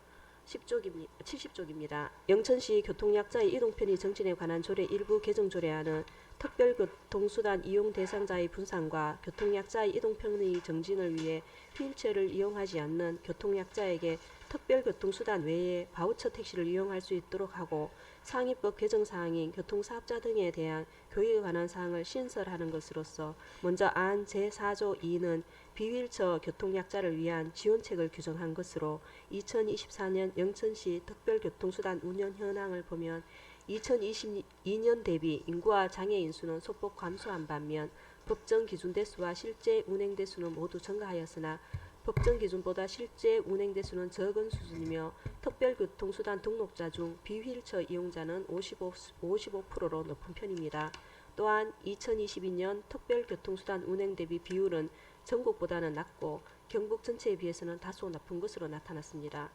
70쪽입니다. 영천시 교통약자의 이동편의 정진에 관한 조례 일부 개정 조례안은 특별교통수단 이용 대상자의 분산과 교통약자의 이동편의 정진을 위해 휠체어를 이용하지 않는 교통약자에게 특별교통수단 외에 바우처 택시를 이용할 수 있도록 하고 상위법 개정사항인 교통사업자 등에 대한 교육에 관한 사항을 신설하는 것으로서 먼저 안 제4조 2는 비휠체어 교통약자를 위한 지원책을 규정한 것으로 2024년 영천시 특별교통수단 운영 현황을 보면 2022년 대비 인구와 장애인 수는 소폭 감소한 반면 법정 기준 대수와 실제 운행 대수는 모두 증가하였으나 법정 기준보다 실제 운행 대수는 적은 수준이며 특별교통수단 등록자 중 비휠체어 이용자는 55%로 높은 편입니다. 또한 2022년 특별교통수단 운행 대비 비율은 전국보다는 낮고 경북 전체에 비해서는 다소 높은 것으로 나타났습니다.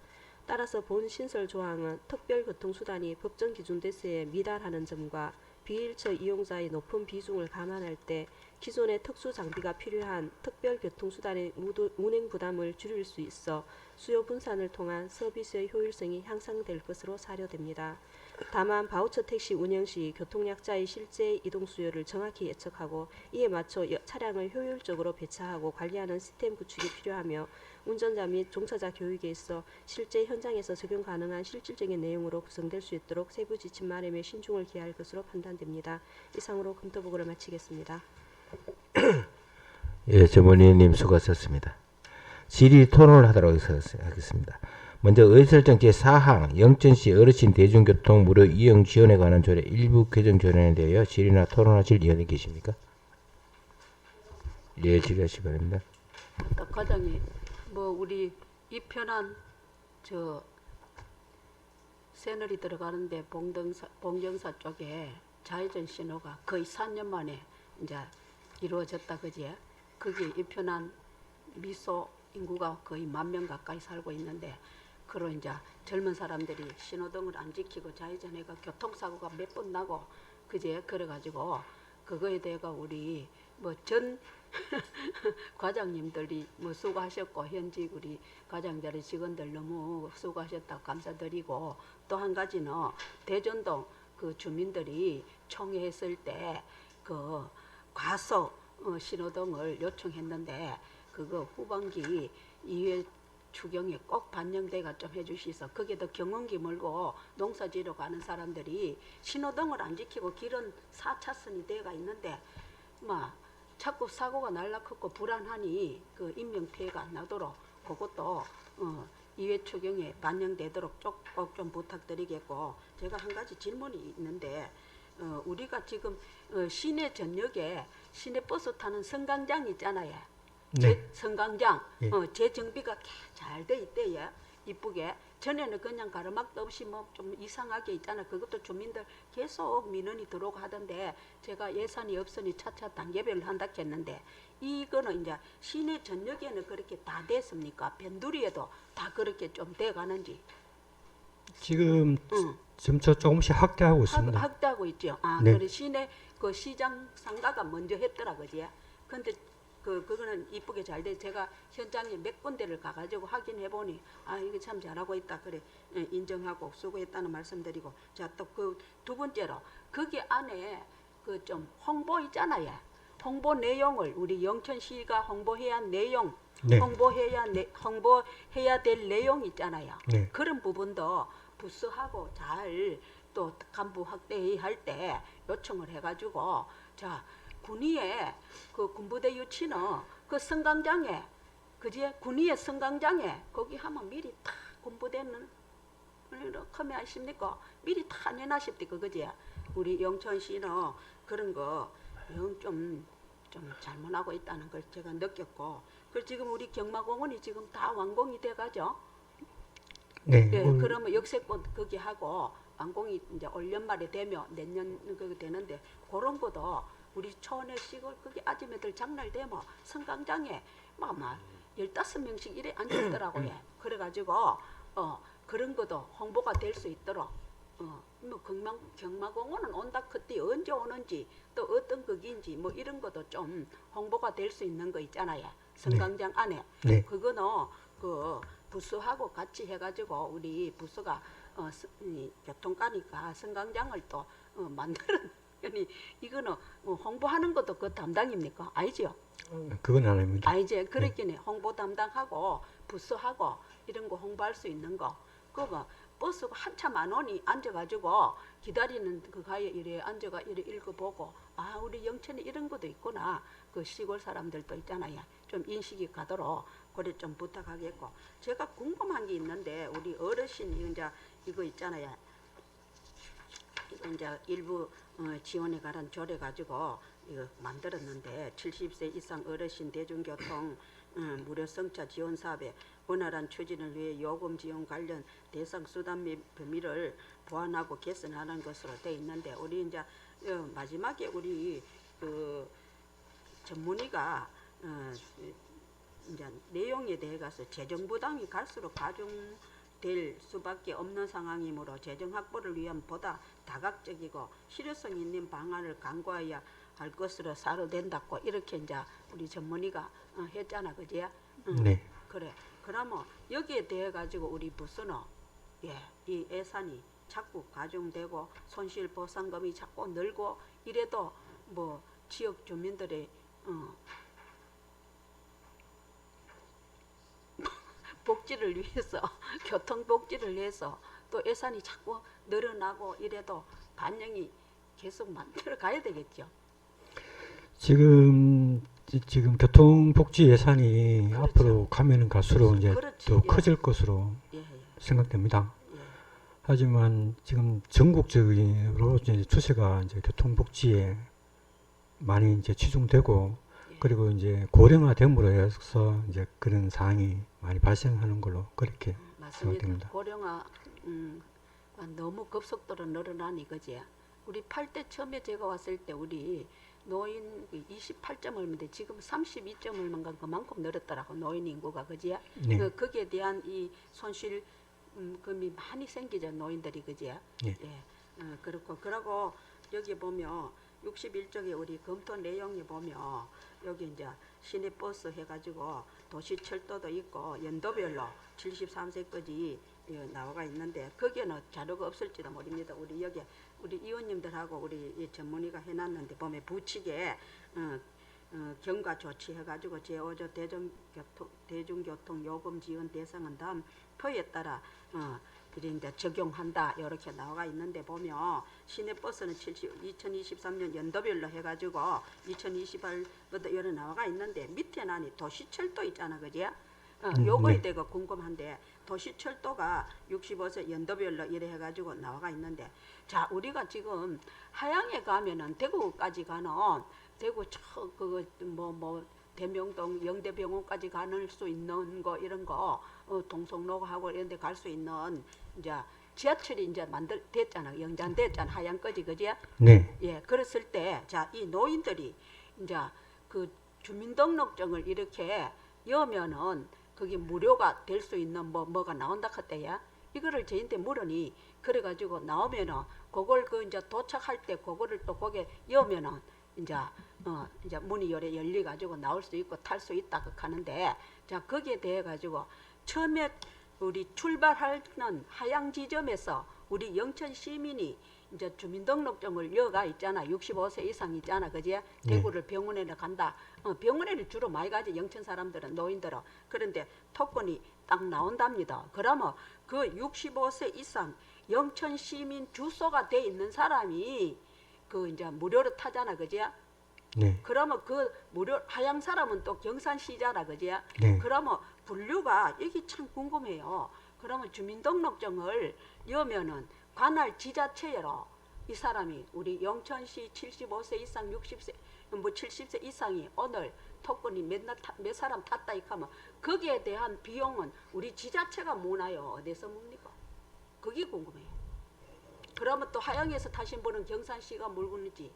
따라서 본 신설 조항은 특별교통수단이 법정 기준 대수에 미달하는 점과 비휠체어 이용자의 높은 비중을 감안할 때 기존의 특수 장비가 필요한 특별교통수단의 운행 부담을 줄일 수 있어 수요 분산을 통한 서비스의 효율성이 향상될 것으로 사료됩니다. 다만 바우처 택시 운영 시 교통약자의 실제 이동 수요를 정확히 예측하고 이에 맞춰 차량을 효율적으로 배차하고 관리하는 시스템 구축이 필요하며 운전자 및 종사자 교육에 있어 실제 현장에서 적용 가능한 실질적인 내용으로 구성될 수 있도록 세부 지침 마련에 신중을 기할 것으로 판단됩니다. 이상으로 검토보고를 마치겠습니다. 예, 전문위원님 수고하셨습니다. 질의 토론을 하도록 하겠습니다. 먼저 의설정 제4항 영천시 어르신 대중교통 무료 이용 지원에 관한 조례 일부 개정 조례에 대하여 질의나 토론하실 의원이 계십니까? 예, 질의하시기 바랍니다. 과장님, 뭐 우리 이편한 저 새늘이 들어가는데 봉정사 쪽에 좌회전 신호가 거의 4년 만에 이제 이루어졌다 그지? 거기 이편한 미소 인구가 거의 10,000명 가까이 살고 있는데 그로 이제 젊은 사람들이 신호등을 안 지키고 좌회전해가 교통사고가 몇 번 나고 그제 그래가지고 그거에 대해서 우리 뭐 전 과장님들이 뭐 수고하셨고 현직 우리 과장자리 직원들 너무 수고하셨다고 감사드리고 또 한 가지는 대전동 그 주민들이 총회했을 때 그 과속 신호등을 요청했는데 그거 후반기 2회 추경에 꼭 반영돼가 좀 해주시서 거기에도 경운기 몰고 농사지러 가는 사람들이 신호등을 안 지키고 길은 4차선이 돼가 있는데 막 자꾸 사고가 날라컸고 불안하니 그 인명피해가 안 나도록 그것도 2회 추경에 반영되도록 꼭 좀 부탁드리겠고 제가 한 가지 질문이 있는데 우리가 지금 시내 전역에 시내 버스 타는 승강장 있잖아요. 네. 승강장 예. 재정비가 잘 돼 있대요. 이쁘게 전에는 그냥 가르막도 없이 뭐 좀 이상하게 있잖아. 그것도 주민들 계속 민원이 들어오고 하던데 제가 예산이 없으니 차차 단계별로 한다 했는데 이거는 이제 시내 전역에는 그렇게 다 됐습니까? 변두리에도 다 그렇게 좀 돼가는지. 지금 점차 조금씩 확대하고 있습니다. 확대하고 있죠. 아, 네. 그래 시내 그 시장 상가가 먼저 했더라 그지? 근데 그거는 이쁘게 잘 돼. 제가 현장에 몇 군데를 가가지고 확인해 보니 아 이게 참 잘하고 있다 그래 인정하고 수고했다는 말씀드리고 자 또 그 두 번째로 거기 안에 그 좀 홍보 있잖아요. 홍보 내용을 우리 영천시가 홍보해야 할 내용, 네. 홍보해야 될 내용 있잖아요. 네. 그런 부분도 부스하고 잘 또 간부 확대할 때 요청을 해가지고 자. 군위에 그 군부대 유치는 그 승강장에 그지 군위의 승강장에 거기 하면 미리 다 군부대는 이렇게 하십니까? 미리 다 내놔십니까? 그거지? 우리 영천시는 그런 거 좀 잘못하고 있다는 걸 제가 느꼈고, 그 지금 우리 경마공원이 지금 다 완공이 돼가죠. 네. 네, 그러면 역세권 거기 하고 완공이 이제 올 연말에 되면 내년 그게 되는데, 그런 것도 우리 촌의 시골 거기 아줌마들 장날 되면 성강장에 막 15명씩 이래 앉았더라고요. 그래가지고 그런 것도 홍보가 될 수 있도록 뭐 경마공원은 온다 그때 언제 오는지 또 어떤 극인지 뭐 이런 것도 좀 홍보가 될 수 있는 거 있잖아요. 성강장 안에. 네. 그거는 그 부서하고 같이 해가지고 우리 부서가 교통가니까 성강장을 또 만드는 아니 이거는 홍보하는 것도 그 담당입니까? 아니죠? 그건 아닙니다. 이제 그렇긴 해. 홍보 담당하고 부서하고 이런 거 홍보할 수 있는 거. 그거 버스가 한참 안 오니 앉아가지고 기다리는 그 가에 이래 앉아가 이래 읽어보고, 아 우리 영천에 이런 것도 있구나. 그 시골 사람들도 있잖아요. 좀 인식이 가도록 그래 좀 부탁하겠고. 제가 궁금한 게 있는데 우리 어르신 이거 있잖아요. 이거 이제 일부 지원에 관한 조례 가지고 이거 만들었는데 70세 이상 어르신 대중교통 무료 승차 지원 사업의 원활한 추진을 위해 요금 지원 관련 대상 수단 및 범위를 보완하고 개선하는 것으로 되어 있는데, 우리 이제 마지막에 우리 그 전문의가 이제 내용에 대해 가서 재정 부담이 갈수록 가중될 수밖에 없는 상황이므로 재정 확보를 위한 보다 다각적이고 실효성 있는 방안을 강구해야 할 것으로 사료된다고 이렇게 이제 우리 전문의가 했잖아, 그지? 네. 그래. 그러면 여기에 대해 가지고 우리 부서는 이 예산이 자꾸 가중되고 손실 보상금이 자꾸 늘고 이래도 뭐 지역 주민들의 복지를 위해서 교통 복지를 위해서 또 예산이 자꾸 늘어나고 이래도 반영이 계속 만들어 가야 되겠죠. 지금 교통복지 예산이 그렇죠. 앞으로 가면은 갈수록 이제 그렇지, 더 예. 커질 것으로 예, 생각됩니다. 예. 하지만 지금 전국적으로 이제 추세가 이제 교통복지에 많이 이제 치중되고, 예. 그리고 이제 고령화됨으로 해서 이제 그런 사항이 많이 발생하는 걸로 그렇게 맞습니다. 생각됩니다. 고령화 너무 급속도로 늘어나니 그지. 우리 8대 처음에 제가 왔을 때 우리 노인 28점 얼마인데 지금 32점 얼마인가 그만큼 늘었더라고 노인 인구가 그지. 네. 거기에 대한 이 손실 금이 많이 생기죠 노인들이 그지. 예. 그러고 여기 보면 61쪽에 우리 검토 내용에 보면 여기 이제 시내버스 해가지고 도시철도도 있고 연도별로 73세까지 나와가 있는데 거기에는 자료가 없을지도 모릅니다. 우리 여기 우리 의원님들하고 우리 이 전문의가 해놨는데 보면 부칙에 경과 조치해가지고 제5조 대중교통 요금 지원 대상은 다음 표에 따라 이제 적용한다 이렇게 나와 있는데 보면 시내버스는 2023년 연도별로 해가지고 2028부터 여러 나와 있는데 밑에 나니 도시철도 있잖아, 그지? 요거에 네. 대해서 궁금한데 도시철도가 65세 연도별로 이래 해가지고 나와 있는데, 자 우리가 지금 하양에 가면은 대구까지 가는 대구 그거 뭐 대명동 영대병원까지 가는 수 있는 거 이런 거 동성로하고 이런 데 갈 수 있는 이제 지하철이 이제 됐잖아. 영장됐잖아. 하양까지 그지? 네. 예. 그랬을 때 자 이 노인들이 이제 그 주민등록증을 이렇게 여면은 그게 무료가 될 수 있는 뭐가 나온다 그때야. 이거를 저희한테 물으니 그래가지고 나오면은 그걸 그 이제 도착할 때 그거를 또 거기에 여면은 이제 문이 열리 가지고 나올 수 있고 탈 수 있다 그 하는데, 자 거기에 대해 가지고 처음에 우리 출발하는 하양 지점에서 우리 영천 시민이 이제 주민등록증을 여가 있잖아. 65세 이상 있잖아, 그지? 대구를 병원에는 간다. 병원에는 주로 많이 가지 영천 사람들은 노인들은. 그런데 토건이 딱 나온답니다. 그러면 그 65세 이상 영천 시민 주소가 돼 있는 사람이 그 이제 무료로 타잖아, 그지? 네. 그러면 그 무료 하양 사람은 또 경산시잖아, 그지? 네. 그러면 분류가 여기 참 궁금해요. 그러면 주민등록증을 여면은 관할 지자체로 이 사람이 우리 영천시 75세 이상 60세 뭐 70세 이상이 오늘 토건이 몇 사람 탔다 이하면 거기에 대한 비용은 우리 지자체가 무나요? 어디서 뭡니까? 그게 궁금해요. 그러면 또 하양에서 타신 분은 경산시가 물건이지.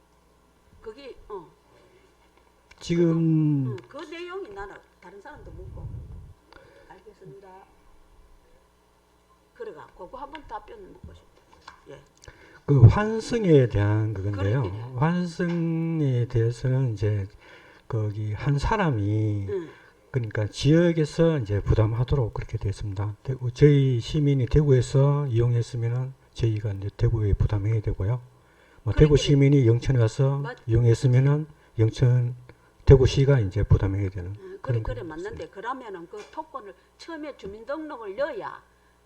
그게 지금 그 내용이 나는 다른 사람도 묻고 알겠습니다. 그래가 그거 한번 답변을 묻고 싶다. 예. 그 환승에 대한 그건데요. 그러니까요. 환승에 대해서는 이제 거기 한 사람이 응. 그러니까 지역에서 이제 부담하도록 그렇게 되어 있습니다. 저희 시민이 대구에서 이용했으면은 저희가 이제 대구에 부담해야 되고요. 뭐 대구 그러니까 시민이 영천에 와서 맞- 이용했으면은 영천 대구시가 이제 부담해야 되는 그래 그런 그래 거 맞는데 그러면은 그 토건을 처음에 주민등록을 넣어야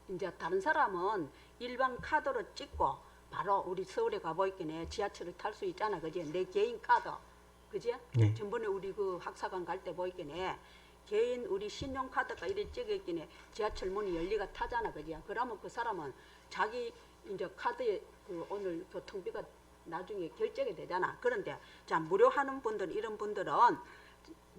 이제 다른 사람은 일반 카드로 찍고 바로 우리 서울에 가보있겠네 지하철을 탈 수 있잖아 그지 내 개인 카드 그지 네. 전번에 우리 그 학사관 갈 때 보있겠네 개인 우리 신용카드가 이래 찍어있겠네 지하철 문이 열리가 타잖아 그지 그러면 그 사람은 자기 이제 카드에 그 오늘 교통비가 나중에 결제가 되잖아 그런데 자 무료하는 분들 이런 분들은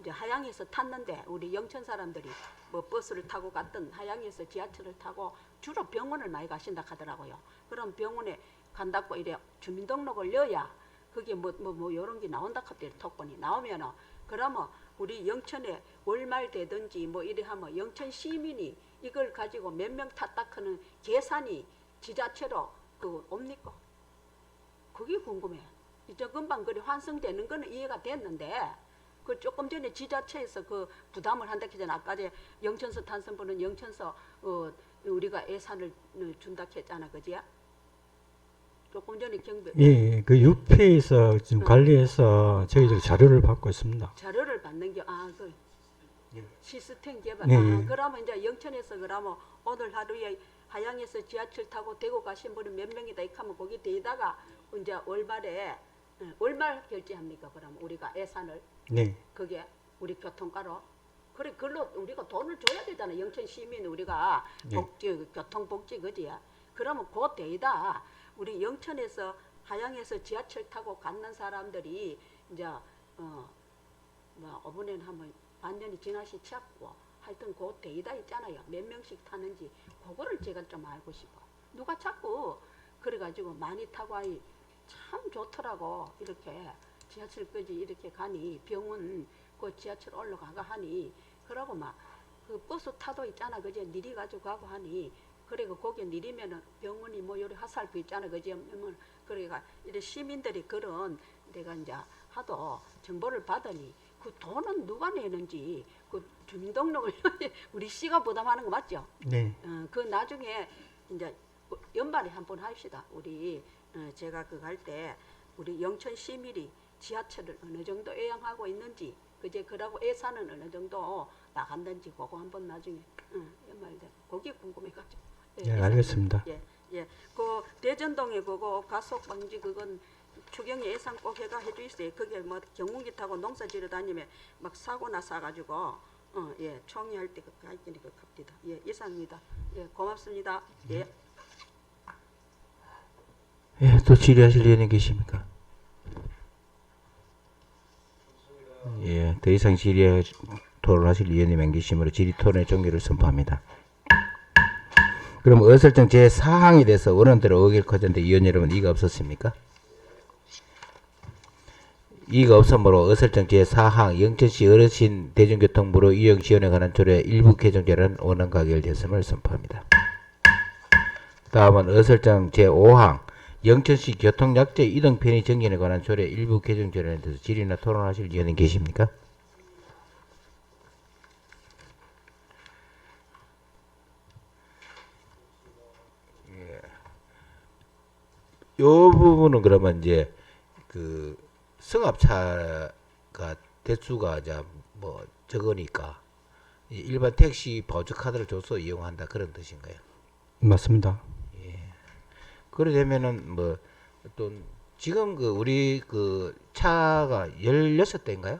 이제 하양에서 탔는데 우리 영천 사람들이 뭐 버스를 타고 갔든 하양에서 지하철을 타고 주로 병원을 많이 가신다 하더라고요. 그럼 병원에 간다고 이래 주민등록을 넣어야 그게 뭐 이런 게 나온다 하더라고요. 토건이 나오면은 그러면 우리 영천에 월말 되든지 뭐 이래 하면 영천 시민이 이걸 가지고 몇 명 탔다 하는 계산이 지자체로 그 옵니까? 그게 궁금해. 이제 금방 그리 환승되는 거는 이해가 됐는데 그 조금 전에 지자체에서 그 부담을 한다 했잖아. 아까 제 영천서 탄선 분은 영천서 우리가 예산을 준다 했잖아. 그지야? 조금 전에 경비 예, 그 유페에서 지금 관리해서 저희들 자료를 받고 있습니다. 자료를 받는 게 그 시스템 개발. 네. 그러면 이제 영천에서 그러면 오늘 하루에 하양에서 지하철 타고 대구 가신 분은 몇 명이다 이렇게 하면 거기 대다가 이제 월말에 월말 결제합니까? 그럼 우리가 예산을 네. 그게 우리 교통가로 그래 그걸로 우리가 돈을 줘야 되잖아. 영천 시민 우리가 네. 복지 교통복지 그지야. 그러면 그 대다 우리 영천에서 하양에서 지하철 타고 갔는 사람들이 이제 뭐 이번에는 한번 반년이 지나시 찾고 하여튼 그 대다 있잖아요. 몇 명씩 타는지 그거를 제가 좀 알고 싶어. 누가 자꾸 그래가지고 많이 타고 하니 참 좋더라고. 이렇게 지하철까지 이렇게 가니 병원 그 지하철 올라가가 하니 그러고 막 그 버스 타도 있잖아. 그제 니리 가지고 가고 하니 그리고 거기 내리면은 병원이 뭐 요리 화살표 있잖아. 그지? 그러니까 이래 시민들이 그런 내가 이제 하도 정보를 받으니 그 돈은 누가 내는지 그 주민등록을 우리 시가 부담하는 거 맞죠? 네. 그 나중에 이제 연말에 한번 합시다. 우리 제가 그 갈 때 우리 영천 시민이 지하철을 어느 정도 애용하고 있는지 그제 그러고 예산은 어느 정도 나간다는지 그거 한번 나중에 연말에 거기 궁금해가지고. 예, 알겠습니다. 예. 그 대전동에 그거 가속 방지 그건 추경에 예산 꼭 해가 해주있어요. 그게 뭐 경운기 타고 농사 지러 다니면 막 사고 나서 예 총회할 때 그거 할 테니까 갑니다. 예 이상입니다. 예 고맙습니다. 예. 예, 또 질의하실 의원님 계십니까? 예, 더 이상 질의 토론하실 의원님 안 계시므로 질의 토론의 종료를 선포합니다. 그럼 의설정 제4항에 대해서 원원대로 의견을 거졌는데 의원 여러분 이의가 없었습니까? 이의가 없으므로 의설정 제4항 영천시 어르신 대중교통 무료 이용 지원에 관한 조례 일부 개정 조례는 원원 가결되었음을 선포합니다. 다음은 의설정 제5항 영천시 교통약자 이동 편의 정진에 관한 조례 일부 개정 조례에 대해서 질의나 토론하실 의원님 계십니까? 요 부분은 그러면 이제 그 승합차가 대수가 이제 뭐 적으니까 일반 택시 보조 카드를 줘서 이용한다 그런 뜻인가요? 맞습니다. 그러려면은 뭐 또 지금 그 우리 그 차가 16대인가요?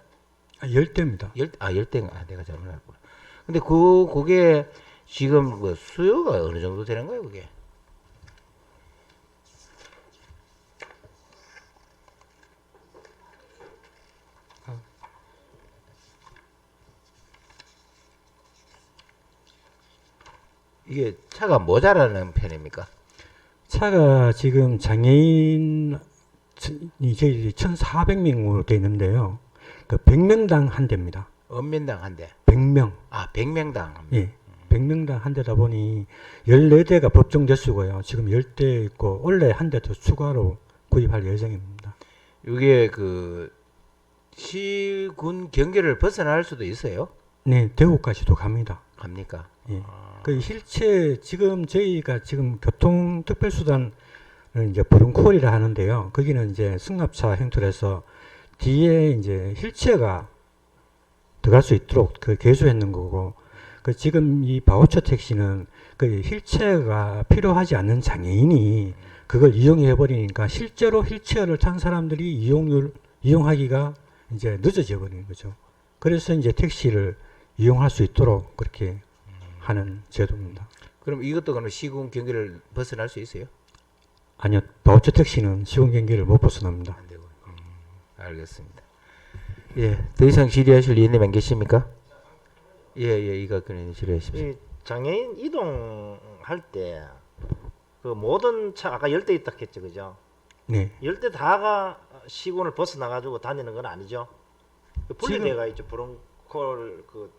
10대입니다. 10대인가? 아, 내가 잘못 알고. 근데 그게 지금 뭐 수요가 어느 정도 되는 거예요, 그게? 이게 차가 모자라는 편입니까? 차가 지금 장애인이 저희 1,400명으로 되어 있는데요. 그 100명당 한 대입니다. 읍면당 한 대. 100명. 아, 100명당. 예. 100명당 한 대다 보니 14대가 법정 대수고요. 지금 10대 있고 원래 한 대 더 추가로 구입할 예정입니다. 이게 그 시군 경계를 벗어날 수도 있어요? 네, 대구까지도 갑니다. 갑니까? 예. 그 힐체 지금 저희가 지금 교통특별수단을 이제 버릉콜이라 하는데요. 거기는 이제 승합차 행투를 해서 뒤에 이제 힐체가 들어갈 수 있도록 그 개조했는 거고, 그 지금 이 바우처 택시는 그 힐체가 필요하지 않는 장애인이 그걸 이용해 버리니까 실제로 힐체어를 탄 사람들이 이용하기가 이제 늦어져 버리는 거죠. 그래서 이제 택시를 이용할 수 있도록 그렇게 하는 제도입니다. 그럼 이것도 그러면 시군 경계를 벗어날 수 있어요? 아니요, 바우처 택시는 시공 경계를 못 벗어납니다. 안 되고. 알겠습니다. 예, 더 이상 질의하실 의원님 안 계십니까? 예, 이각근 질의하십시오. 이 장애인 이동할 때 그 모든 차 아까 10대 있다 했죠, 그죠? 네, 10대 다가 시군을 벗어나 가지고 다니는 건 아니죠. 그 분리대가 있죠. 브론콜 그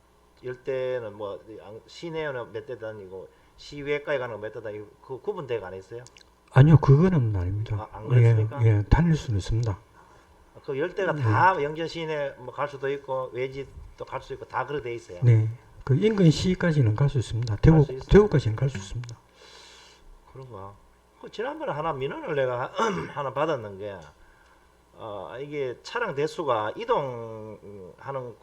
10대는 뭐 시내는 몇 대 다니고 시외까지 가는 거 몇 대 다니고 그 구분대가 안 있어요? 아니요, 그거는 아닙니다. 안 그렇습니까? 예, 다닐 수는 있습니다. 그 10대가 다 영천 시내 뭐 갈 수도 있고 외지도 갈 수 있고 다 그렇게 돼 있어요. 네, 그 인근 시까지는 갈 수 있습니다. 갈수 있어요? 대구까지는 갈 수 있습니다. 그런가? 그 지난번에 하나 민원을 내가 하나 받았는 게 이게 차량 대수가 이동하는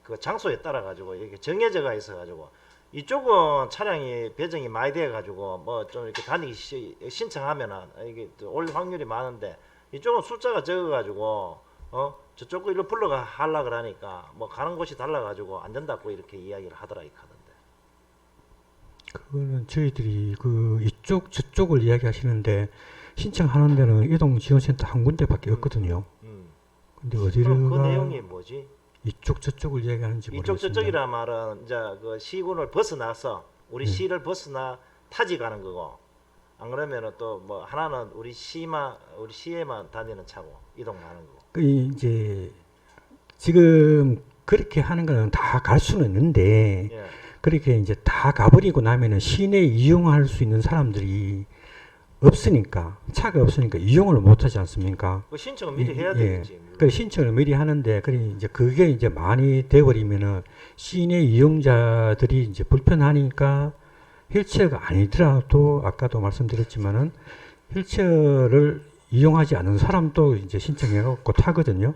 그 장소에 따라 가지고 이렇게 정해져가 있어 가지고 이쪽은 차량이 배정이 많이 돼 가지고 뭐 좀 이렇게 다니기 신청하면은 이게 올 확률이 많은데 이쪽은 숫자가 적어 가지고 저쪽 거 일로 불러가 하려 그러니까 뭐 가는 곳이 달라 가지고 안 된다고 이렇게 이야기를 하더라 이 카던데. 그거는 저희들이 그 이쪽 저쪽을 이야기하시는데 신청하는 데는 이동지원센터 한 군데밖에 없거든요. 근데 그럼 그 어디를 내용이 뭐지? 이쪽 저쪽을 이야기하는지 이쪽 모르겠습니다. 저쪽이라 말은 이제 그 시군을 벗어나서 우리 시를 벗어나 타지 가는 거고 안 그러면은 또 뭐 하나는 우리 시에만 다니는 차고 이동하는 거고. 그 이제 지금 그렇게 하는 거는 다 갈 수는 있는데 예. 그렇게 이제 다 가버리고 나면은 시내 이용할 수 있는 사람들이 없으니까 차가 없으니까 이용을 못 하지 않습니까? 그 신청을 미리 해야 예. 되겠지. 그 신청을 미리 하는데 그래 이제 그게 이제 많이 돼버리면은 시내 이용자들이 이제 불편하니까 휠체어가 아니더라도 아까도 말씀드렸지만은 휠체어를 이용하지 않은 사람도 이제 신청해갖고 타거든요.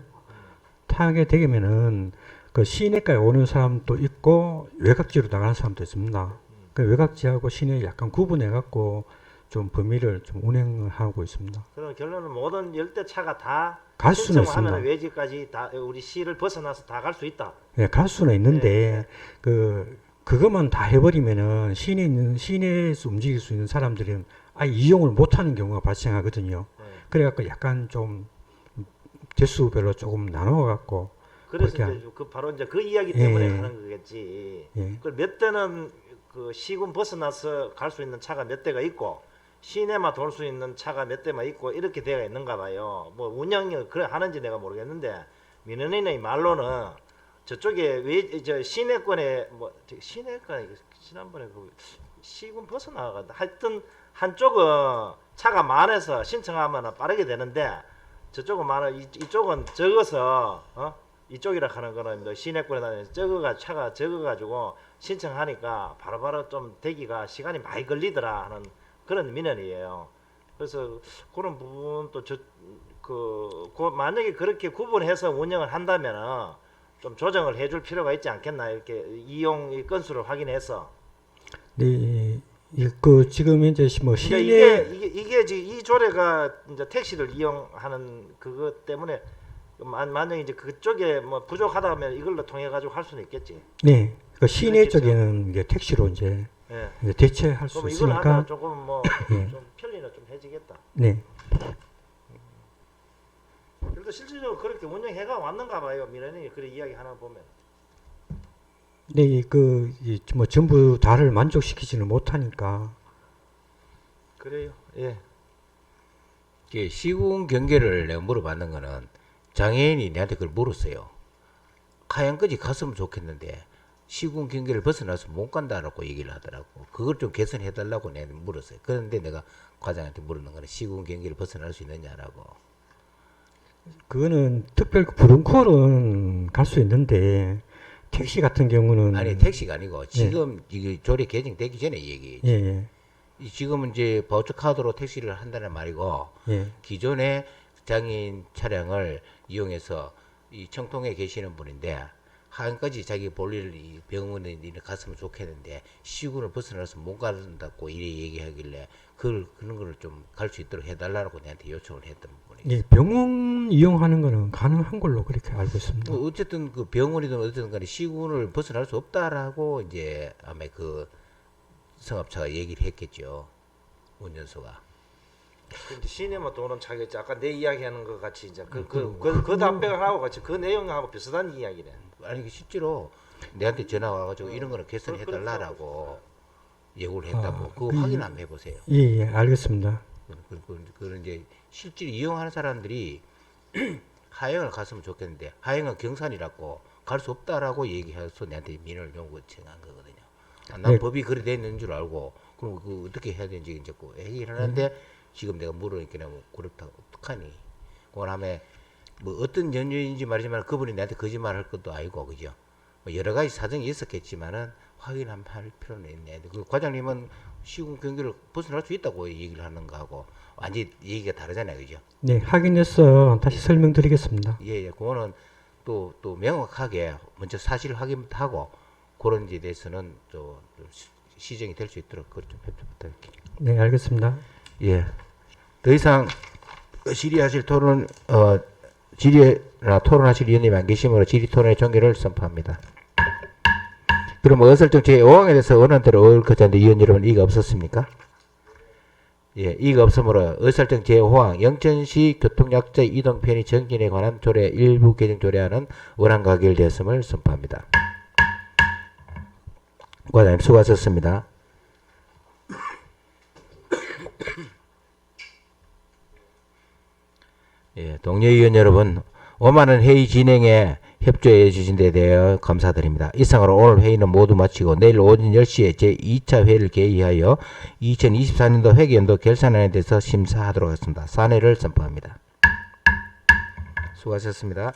타게 되면은 그 시내까지 오는 사람도 있고 외곽지로 나가는 사람도 있습니다. 그 외곽지하고 시내 약간 구분해갖고 좀 범위를 좀 운행을 하고 있습니다. 그럼 결론은 모든 10대 차가 다 갈 수는 신청을 하면 있습니다. 외지까지 다 우리 시를 벗어나서 다 갈 수 있다. 예, 갈 수는 있는데 네. 그것만 다 해버리면은 시내에서 움직일 수 있는 사람들은 아예 이용을 못하는 경우가 발생하거든요. 네. 그래갖고 약간 좀 대수별로 조금 나눠갖고 그래서 그렇게 이제 그 바로 이제 그 이야기 때문에 예. 하는 거겠지. 예. 그 몇 대는 그 시군 벗어나서 갈 수 있는 차가 몇 대가 있고 시내만 돌 수 있는 차가 몇 대만 있고 이렇게 되어 있는가 봐요. 뭐 운영이 그래 하는지 내가 모르겠는데 민원인의 말로는 저쪽에 저 시내권에 뭐 시내권에 지난번에 그 시군 벗어나가 하여튼 한쪽은 차가 많아서 신청하면 빠르게 되는데 저쪽은 많아 이쪽은 적어서 이쪽이라 하는 거는 뭐 시내권에 다니면서 차가 적어가지고 신청하니까 바로바로 좀 되기가 시간이 많이 걸리더라 하는 그런 민원이에요. 그래서 그런 부분도 만약에 그렇게 구분해서 운영을 한다면은 좀 조정을 해줄 필요가 있지 않겠나 이렇게 이용 건수를 확인해서. 네, 그 지금 이제 뭐 그러니까 시내 이게 지금 이 조례가 이제 택시를 이용하는 그것 때문에 만약에 이제 그쪽에 뭐 부족하다면 이걸로 통해 가지고 할 수는 있겠지. 네, 그 시내 쪽에는 이제 택시로 이제 예. 대체할 수 그럼 이걸 있으니까 하면 조금 뭐 예. 좀 편리는 좀 해지겠다. 네. 그래도 실질적으로 그렇게 운영해가 왔는가 봐요. 민원인이 그래 이야기 하나 보면. 네, 뭐 전부 다를 만족시키지는 못하니까. 그래요. 예. 이게 시군 경계를 내가 물어봤는 거는 장애인이 내한테 그걸 물었어요. 하얀까지 갔으면 좋겠는데 시군 경계를 벗어나서 못 간다라고 얘기를 하더라고. 그걸 좀 개선해달라고 내가 물었어요. 그런데 내가 과장한테 물었는 거는 시군 경계를 벗어날 수 있느냐라고. 그거는 특별 브론콜은 갈 수 있는데 택시 같은 경우는 아니 택시가 아니고 지금 이게 조례 개정되기 전에 얘기했지. 예, 지금은 이제 바우처 카드로 택시를 한다는 말이고 예. 기존의 장애인 차량을 이용해서 이 청통에 계시는 분인데 하얀까지 자기 볼일 병원에 갔으면 좋겠는데 시군을 벗어나서 못 간다고 이래 얘기하길래 그런 거를 좀 갈 수 있도록 해달라고 내한테 요청을 했던 부분이 있어요. 예, 병원 이용하는 거는 가능한 걸로 그렇게 알고 있습니다. 뭐 어쨌든 그 병원이든 어쨌든 간에 시군을 벗어날 수 없다라고 이제 아마 그 성업차가 얘기를 했겠죠. 운전소가. 근데 시내만 돈은 차겠지. 아까 내 이야기하는 것 같이 이제 그 답변을 하고 같이 그 내용하고 비슷한 이야기네. 아니 실제로 내한테 전화 와가지고 이런 거는 개선해달라고 예고를 했다고 그거 확인 한번 해보세요. 예, 예, 알겠습니다. 그런 이제 실제로 이용하는 사람들이 하영을 갔으면 좋겠는데 하영은 경산이라고 갈 수 없다라고 얘기해서 내한테 민원을 요구청한 거거든요. 난 네. 법이 그래 돼 있는 줄 알고 그럼 그 어떻게 해야 되는지 이제 그 얘기를 하는데 지금 내가 물으니까 뭐 그렇다 어떡하니? 그다음에 뭐 어떤 연유인지 말이지만 그분이 나한테 거짓말 할 것도 아니고 그죠? 뭐 여러 가지 사정이 있었겠지만은 확인 한번 할 필요는 있네. 그 과장님은 시군 경계를 벗어날 수 있다고 얘기를 하는 거하고 완전히 얘기가 다르잖아요, 그죠? 네, 확인해서 다시 설명드리겠습니다. 예, 그거는 또 명확하게 먼저 사실 확인하고 그런 데 대해서는 좀 시정이 될 수 있도록 그걸 좀 협조 부탁드립니다. 네, 알겠습니다. 예. 더 이상 질의하실 질의나 토론하실 위원님이 안 계시므로 질의 토론의 종결을 선포합니다. 그럼 의설정 제5항에 대해서 원안대로 의결하는데 위원 여러분 이의가 없었습니까? 예, 이의가 없으므로 의설정 제5항 영천시 교통약자 이동 편의 정진에 관한 조례 일부 개정 조례안은 원안 가결되었음을 선포합니다. 과장님 수고하셨습니다. 예, 동료 의원 여러분, 오만한 회의 진행에 협조해 주신 데 대해 감사드립니다. 이상으로 오늘 회의는 모두 마치고 내일 오전 10시에 제2차 회의를 개의하여 2024년도 회계연도 결산안에 대해서 심사하도록 하겠습니다. 사내를 선포합니다. 수고하셨습니다.